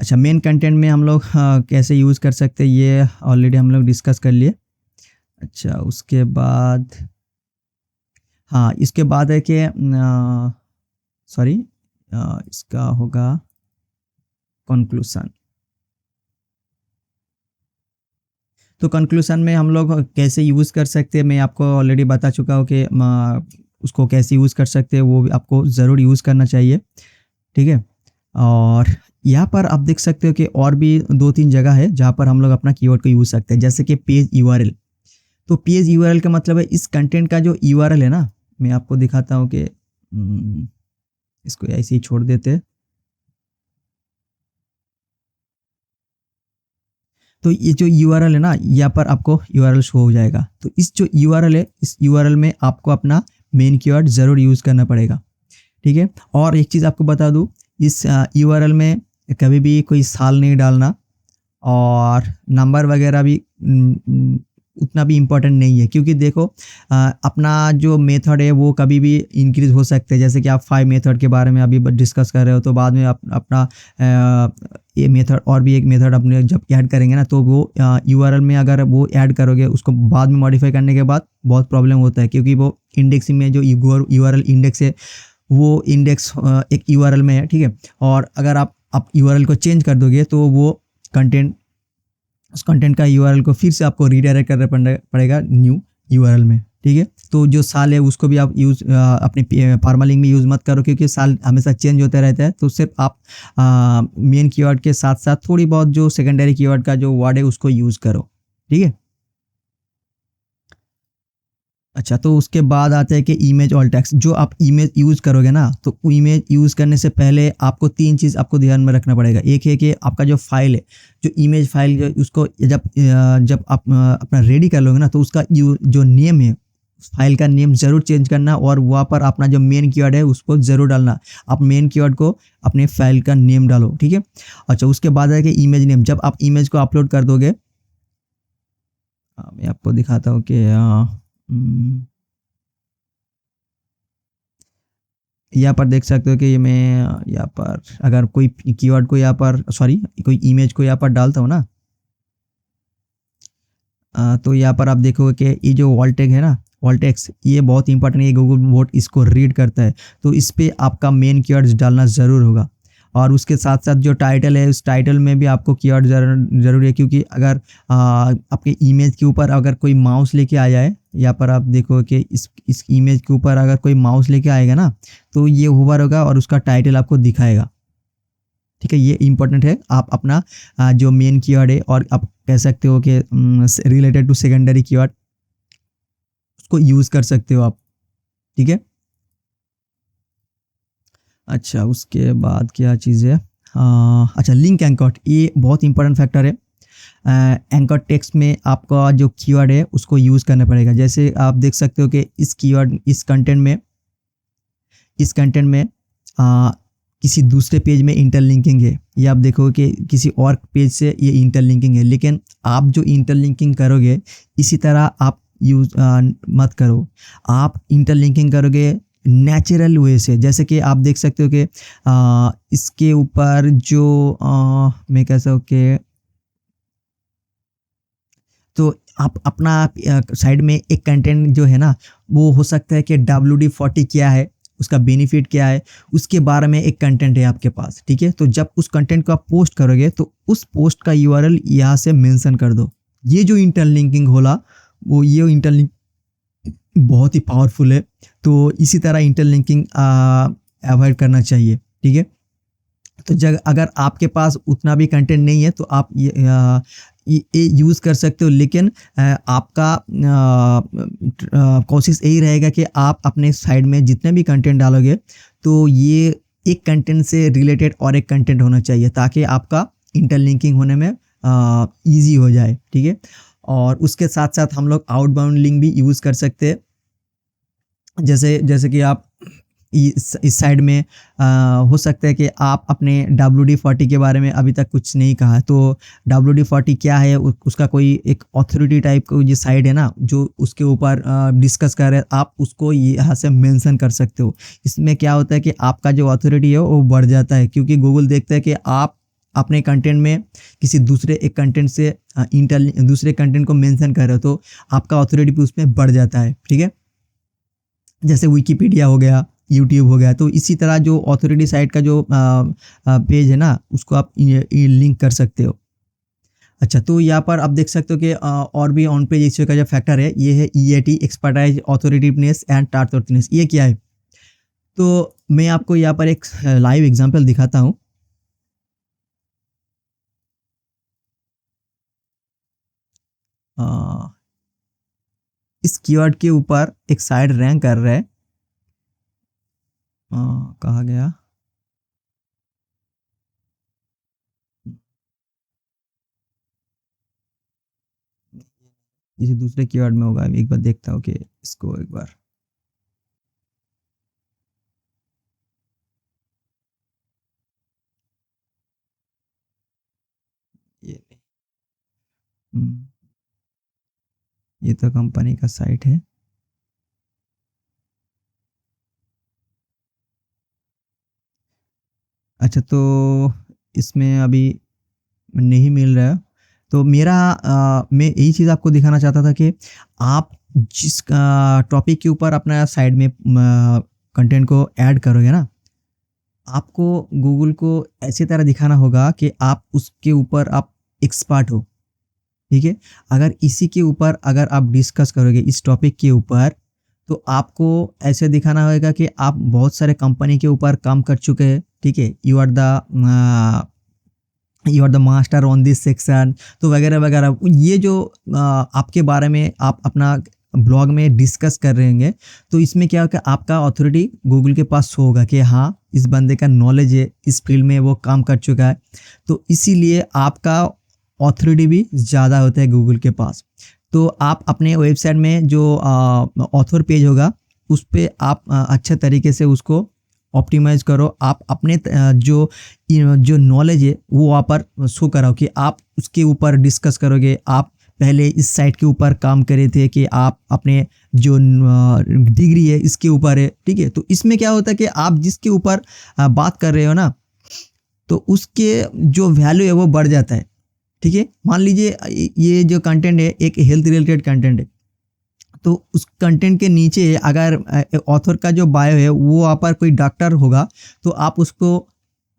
अच्छा, मेन कंटेंट में हम लोग कैसे यूज़ कर सकते हैं, ये ऑलरेडी हम लोग डिस्कस कर लिए। अच्छा, उसके बाद हाँ, इसके बाद है कि सॉरी, इसका होगा कंक्लूसन। तो कंक्लूसन में हम लोग कैसे यूज़ कर सकते हैं, मैं आपको ऑलरेडी बता चुका हूँ कि उसको कैसे यूज़ कर सकते हैं, वो भी आपको ज़रूर यूज़ करना चाहिए, ठीक है। और यहाँ पर आप देख सकते हो कि और भी 2-3 जगह है जहाँ पर हम लोग अपना कीवर्ड को यूज़ सकते हैं, जैसे कि पेज URL। तो पेज URL का मतलब है इस कंटेंट का जो URL है ना, मैं आपको दिखाता हूँ कि इसको ऐसे ही छोड़ देते हैं। तो ये जो URL है ना, यहाँ पर आपको URL शो हो जाएगा। तो इस जो URL है, इस URL में आपको अपना मेन कीवर्ड ज़रूर यूज़ करना पड़ेगा, ठीक है। और एक चीज़ आपको बता दूँ, इस URL में कभी भी कोई साल नहीं डालना, और नंबर वगैरह भी उतना भी इम्पोर्टेंट नहीं है, क्योंकि देखो अपना जो मेथड है वो कभी भी इंक्रीज़ हो सकते हैं। जैसे कि आप 5 मेथड के बारे में अभी डिस्कस कर रहे हो, तो बाद में अपना ये मेथड और भी एक मेथड अपने जब ऐड करेंगे ना, तो वो URL में अगर वो ऐड करोगे, उसको बाद में मॉडिफाई करने के बाद बहुत प्रॉब्लम होता है, क्योंकि वो इंडेक्सिंग में जो URL इंडेक्स है, वो इंडेक्स एक URL में है, ठीक है। और अगर आप URL को चेंज कर दोगे, तो वो कंटेंट, उस कंटेंट का URL को फिर से आपको रीडायरेक्ट करना पड़ेगा न्यू URL में, ठीक है। तो जो साल है उसको भी आप अपने फार्मलिंग में यूज़ मत करो, क्योंकि साल हमेशा चेंज होता रहता है। तो सिर्फ आप मेन कीवर्ड के साथ साथ थोड़ी बहुत जो सेकेंडरी कीवर्ड का जो वर्ड है उसको यूज़ करो, ठीक है। अच्छा, तो उसके बाद आता है कि इमेज ऑल टेक्स्ट। जो आप इमेज यूज़ करोगे ना, तो इमेज यूज़ करने से पहले आपको 3 चीज़ आपको ध्यान में रखना पड़ेगा। एक है कि आपका जो फाइल है, जो इमेज फाइल, जो उसको जब आप अपना रेडी कर लोगे ना, तो उसका जो नेम है, उस फाइल का नेम ज़रूर चेंज करना, और वहाँ पर अपना जो मेन कीवर्ड है उसको ज़रूर डालना। आप मेन कीवर्ड को अपने फाइल का नेम डालो, ठीक है। अच्छा, उसके बाद है कि इमेज नेम। जब आप इमेज को अपलोड कर दोगे, मैं आपको दिखाता हूँ कि यहाँ पर देख सकते हो कि मैं यहाँ पर अगर कोई कीवर्ड को यहाँ पर कोई इमेज को यहाँ पर डालता हूँ ना, तो यहाँ पर आप देखोगे कि ये जो वॉल टैग है ना, वॉल टैग्स, ये बहुत इंपॉर्टेंट है। गूगल बोट इसको रीड करता है, तो इस पे आपका मेन कीवर्ड्स डालना ज़रूर होगा। और उसके साथ साथ जो टाइटल है, उस टाइटल में भी आपको कीवर्ड ज़रूरी है, क्योंकि अगर आपके इमेज के ऊपर अगर कोई माउस लेके आ जाए, यहाँ पर आप देखो कि इस इमेज के ऊपर अगर कोई माउस लेके आएगा ना, तो ये होवर होगा और उसका टाइटल आपको दिखाएगा, ठीक है। ये इंपॉर्टेंट है। आप अपना जो मेन कीवर्ड है, और आप कह सकते हो कि रिलेटेड टू सेकेंडरी कीवर्ड, उसको यूज़ कर सकते हो आप, ठीक है। अच्छा, उसके बाद क्या चीज़ है, अच्छा, लिंक एंकर, ये बहुत इंपॉर्टेंट फैक्टर है। एंकर टेक्स्ट में आपका जो कीवर्ड है उसको यूज़ करना पड़ेगा। जैसे आप देख सकते हो कि इस कंटेंट में किसी दूसरे पेज में इंटरलिंकिंग है, ये आप देखोगे कि किसी और पेज से ये इंटरलिंकिंग है, लेकिन आप जो इंटरलिंकिंग करोगे, इसी तरह आप यूज़ मत करो। आप इंटरलिंकिंग करोगे नेचुरल वे से। जैसे कि आप देख सकते हो कि इसके ऊपर जो मैं कह सकूँ कि, तो आप अपना साइड में एक कंटेंट जो है ना, वो हो सकता है कि WD-40 क्या है, उसका बेनिफिट क्या है, उसके बारे में एक कंटेंट है आपके पास, ठीक है। तो जब उस कंटेंट को आप पोस्ट करोगे, तो उस पोस्ट का URL यहाँ से मेंशन कर दो। ये जो इंटरलिंकिंग होला, वो ये इंटरलिंक बहुत ही पावरफुल है। तो इसी तरह इंटरलिंकिंग अवॉइड करना चाहिए, ठीक है। तो अगर आपके पास उतना भी कंटेंट नहीं है, तो आप ये यूज़ कर सकते हो, लेकिन आपका कोशिश यही रहेगा कि आप अपने साइड में जितने भी कंटेंट डालोगे तो ये एक कंटेंट से रिलेटेड और एक कंटेंट होना चाहिए, ताकि आपका इंटरलिंकिंग होने में ईजी हो जाए, ठीक है। और उसके साथ साथ हम लोग आउटबाउंड लिंक भी यूज़ कर सकते हैं। जैसे जैसे कि आप इस साइड में हो सकता है कि आप अपने WD-40 के बारे में अभी तक कुछ नहीं कहा, तो WD-40 क्या है, उसका कोई एक अथॉरिटी टाइप का जो साइड है ना, जो उसके ऊपर डिस्कस कर रहे हैं, आप उसको यहाँ से मेंशन कर सकते हो। इसमें क्या होता है कि आपका जो अथॉरिटी है वो बढ़ जाता है, क्योंकि गूगल देखता है कि आप अपने कंटेंट में किसी दूसरे एक कंटेंट से दूसरे कंटेंट को मेंशन कर रहे हो, तो आपका अथॉरिटी भी उसमें बढ़ जाता है, ठीक है। जैसे विकिपीडिया हो गया, यूट्यूब हो गया, तो इसी तरह जो अथॉरिटी साइट का जो पेज है ना, उसको आप लिंक कर सकते हो। अच्छा, तो यहाँ पर आप देख सकते हो कि और भी ऑन पेज एसईओ का जो फैक्टर है, ये है EAT, एक्सपर्टाइज, ऑथोरेटिवनेस एंड ट्रांसपोर्टनेस। ये क्या है? तो मैं आपको यहाँ पर एक लाइव एग्जांपल दिखाता हूँ। इस कीवर्ड के ऊपर एक साइट रैंक कर रहा है, कहाँ गया? किसी दूसरे कीवर्ड में होगा, एक बार देखता हूँ कि इसको एक बार। ये नहीं। ये तो कंपनी का साइट है। अच्छा, तो इसमें अभी नहीं मिल रहा है। तो मेरा मैं यही चीज़ आपको दिखाना चाहता था कि आप जिस टॉपिक के ऊपर अपना साइड में कंटेंट को ऐड करोगे ना, आपको गूगल को ऐसी तरह दिखाना होगा कि आप उसके ऊपर आप एक्सपर्ट हो, ठीक है। अगर इसी के ऊपर अगर आप डिस्कस करोगे इस टॉपिक के ऊपर, तो आपको ऐसे दिखाना होगा कि आप बहुत सारे कंपनी के ऊपर काम कर चुके हैं, ठीक है। You are the master on this section, तो वगैरह वगैरह। ये जो आपके बारे में आप अपना ब्लॉग में डिस्कस कर रहे होंगे, तो इसमें क्या होगा, आपका अथॉरिटी गूगल के पास शो होगा कि हाँ, इस बंदे का नॉलेज है, इस फील्ड में वो काम कर चुका है, तो इसीलिए आपका अथॉरिटी भी ज़्यादा होता है गूगल के पास। तो आप अपने वेबसाइट में जो ऑथर पेज होगा, उस पे आप अच्छे तरीके से उसको ऑप्टिमाइज करो। आप अपने जो नॉलेज है वो वहाँ पर शो कराओ कि आप उसके ऊपर डिस्कस करोगे, आप पहले इस साइट के ऊपर काम करे थे, कि आप अपने जो डिग्री है इसके ऊपर है, ठीक है। तो इसमें क्या होता है कि आप जिसके ऊपर बात कर रहे हो ना, तो उसके जो वैल्यू है वो बढ़ जाता है, ठीक है। मान लीजिए ये जो कंटेंट है एक हेल्थ रिलेटेड कंटेंट है, तो उस कंटेंट के नीचे अगर ऑथर का जो बायो है वो वहाँ पर कोई डॉक्टर होगा, तो आप उसको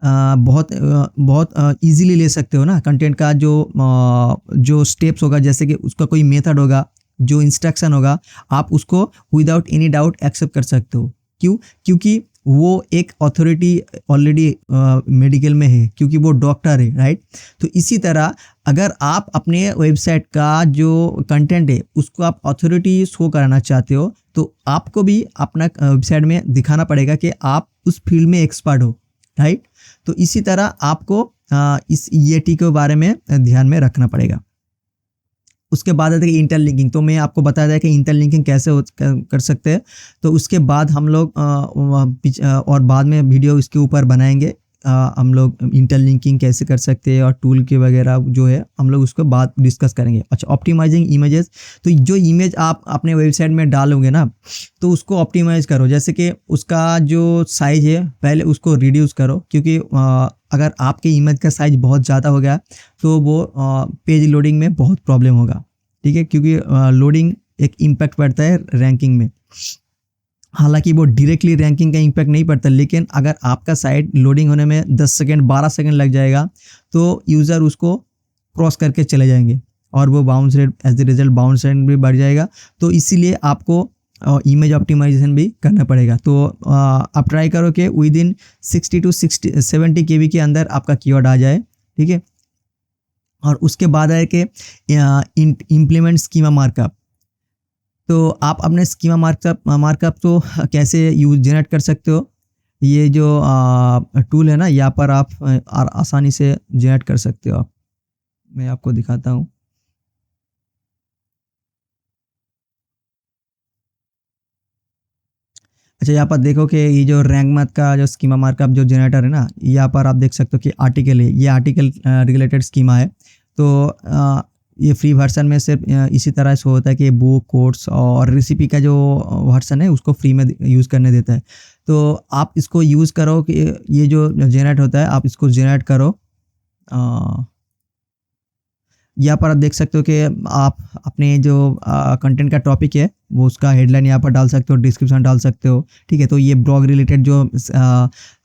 बहुत इजीली ले सकते हो ना। कंटेंट का जो स्टेप्स होगा, जैसे कि उसका कोई मेथड होगा, जो इंस्ट्रक्शन होगा, आप उसको विदाउट एनी डाउट एक्सेप्ट कर सकते हो। क्यों? क्योंकि वो एक अथॉरिटी ऑलरेडी मेडिकल में है, क्योंकि वो डॉक्टर है, राइट। तो इसी तरह अगर आप अपने वेबसाइट का जो कंटेंट है उसको आप अथॉरिटी शो कराना चाहते हो, तो आपको भी अपना वेबसाइट में दिखाना पड़ेगा कि आप उस फील्ड में एक्सपर्ट हो, राइट। तो इसी तरह आपको इस EAT के बारे में ध्यान में रखना पड़ेगा। उसके बाद आता है कि इंटरलिंकिंग। तो मैं आपको बताया था कि इंटरलिंकिंग कैसे कर सकते हैं, तो उसके बाद हम लोग और बाद में वीडियो इसके ऊपर बनाएंगे। हम लोग इंटरलिंकिंग कैसे कर सकते हैं और टूल के वगैरह जो है हम लोग उसको बाद डिस्कस करेंगे। अच्छा, ऑप्टिमाइजिंग इमेजेस। तो जो इमेज आप अपने वेबसाइट में डालोगे ना, तो उसको ऑप्टिमाइज करो। जैसे कि उसका जो साइज़ है पहले उसको रिड्यूस करो, क्योंकि अगर आपके इमेज का साइज़ बहुत ज़्यादा हो गया तो वो पेज लोडिंग में बहुत प्रॉब्लम होगा, ठीक है। क्योंकि लोडिंग एक इम्पैक्ट पड़ता है रैंकिंग में। हालांकि वो डायरेक्टली रैंकिंग का इम्पैक्ट नहीं पड़ता, लेकिन अगर आपका साइट लोडिंग होने में 10 सेकंड 12 सेकंड लग जाएगा, तो यूज़र उसको क्रॉस करके चले जाएंगे और वो bounce rate, as a result bounce rate भी बढ़ जाएगा। तो इसीलिए आपको इमेज ऑप्टिमाइजेशन भी करना पड़ेगा। तो आप ट्राई करो कि विद इन 60 to 70 KB के अंदर आपका कीवर्ड आ जाए, ठीक है। और उसके बाद है कि इम्प्लीमेंट स्कीमा मार्कअप। तो आप अपने स्कीमा मार्कअप मार्कअप तो कैसे यूज जनरेट कर सकते हो, ये जो टूल है ना, यहाँ पर आप आसानी से जनरेट कर सकते हो। मैं आपको दिखाता हूँ। अच्छा, यहाँ पर देखो कि ये जो रैंक मैथ का जो स्कीमा मार्कअप जो जनरेटर है ना, यहाँ पर आप देख सकते हो कि आर्टिकल है, ये आर्टिकल रिलेटेड स्कीमा है। तो ये फ्री वर्जन में सिर्फ इसी तरह से होता है कि बुक कोर्स और रेसिपी का जो वर्जन है उसको फ्री में यूज़ करने देता है। तो आप इसको यूज़ करो कि ये जो जनरेट होता है आप इसको जनरेट करो। यहाँ पर आप देख सकते हो कि आप अपने जो कंटेंट का टॉपिक है वो उसका हेडलाइन यहाँ पर डाल सकते हो, डिस्क्रिप्शन डाल सकते हो। ठीक है, तो ये ब्लॉग रिलेटेड जो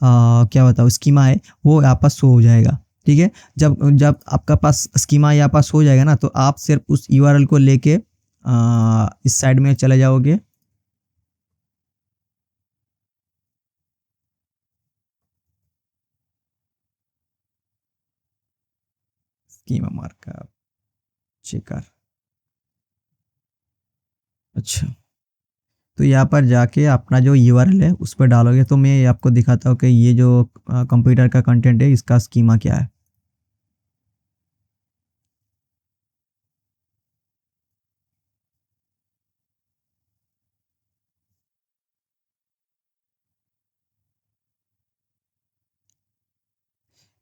क्या बताओ स्कीमा है वो यहाँ पर शो हो जाएगा। ठीक है, जब जब आपका पास स्कीमा यहाँ पास हो जाएगा ना, तो आप सिर्फ उस यूआरएल को लेके इस साइड में चले जाओगे। Schema markup checker. अच्छा, तो यहाँ पर जाके अपना जो यूआरएल है उस पर डालोगे, तो मैं आपको दिखाता हूँ कि ये जो कंप्यूटर का कंटेंट है इसका स्कीमा क्या है।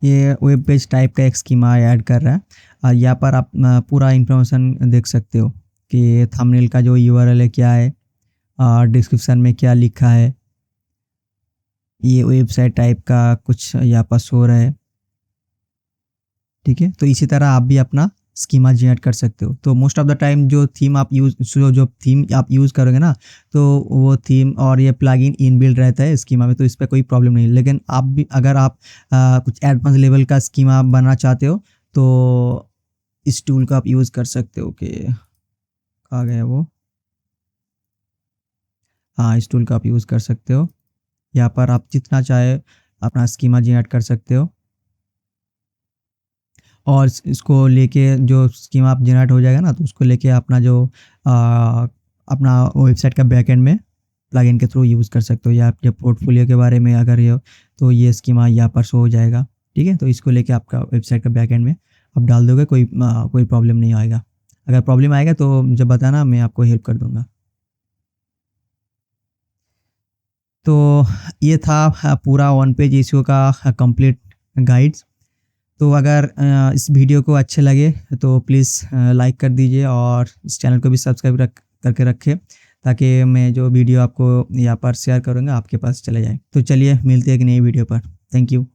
ये वेब पेज टाइप का एक स्कीमा ऐड कर रहा है। और यहाँ पर आप पूरा इंफॉर्मेशन देख सकते हो कि थंबनेल का जो यूआरएल है क्या है, डिस्क्रिप्शन में क्या लिखा है, ये वेबसाइट टाइप का कुछ यहाँ पर शो रहा है। ठीक है, तो इसी तरह आप भी अपना स्कीमा जनरेट कर सकते हो। तो मोस्ट ऑफ द टाइम जो थीम आप यूज जो थीम आप यूज़ करोगे ना, तो वो थीम और ये प्लगइन इनबिल्ट रहता है स्कीमा में, तो इस पर कोई प्रॉब्लम नहीं। लेकिन आप भी अगर आप कुछ एडवांस लेवल का स्कीमा बनाना चाहते हो तो इस टूल का आप यूज़ कर सकते हो। कि कहाँ गया वो, हाँ, इस टूल का आप यूज़ कर सकते हो। यहाँ पर आप जितना चाहे अपना स्कीमा जनरेट कर सकते हो। और इसको लेके जो स्कीमा आप जनरेट हो जाएगा ना, तो उसको लेके अपना जो अपना वेबसाइट का बैकएंड में प्लगइन के थ्रू यूज़ कर सकते हो। या आपके पोर्टफोलियो के बारे में अगर ये हो तो ये स्कीमा यहाँ पर शो हो जाएगा। ठीक है, तो इसको लेके आपका वेबसाइट का बैकएंड में आप डाल दोगे, कोई प्रॉब्लम नहीं आएगा। अगर प्रॉब्लम आएगा तो मुझे बताना, मैं आपको हेल्प कर दूँगा। तो ये था पूरा वन पेज इश्यू का कंप्लीट गाइड्स। तो अगर इस वीडियो को अच्छे लगे तो प्लीज़ लाइक कर दीजिए और इस चैनल को भी सब्सक्राइब करके रखें, ताकि मैं जो वीडियो आपको यहाँ पर शेयर करूँगा आपके पास चले जाए। तो चलिए मिलते हैं एक नई वीडियो पर। Thank you.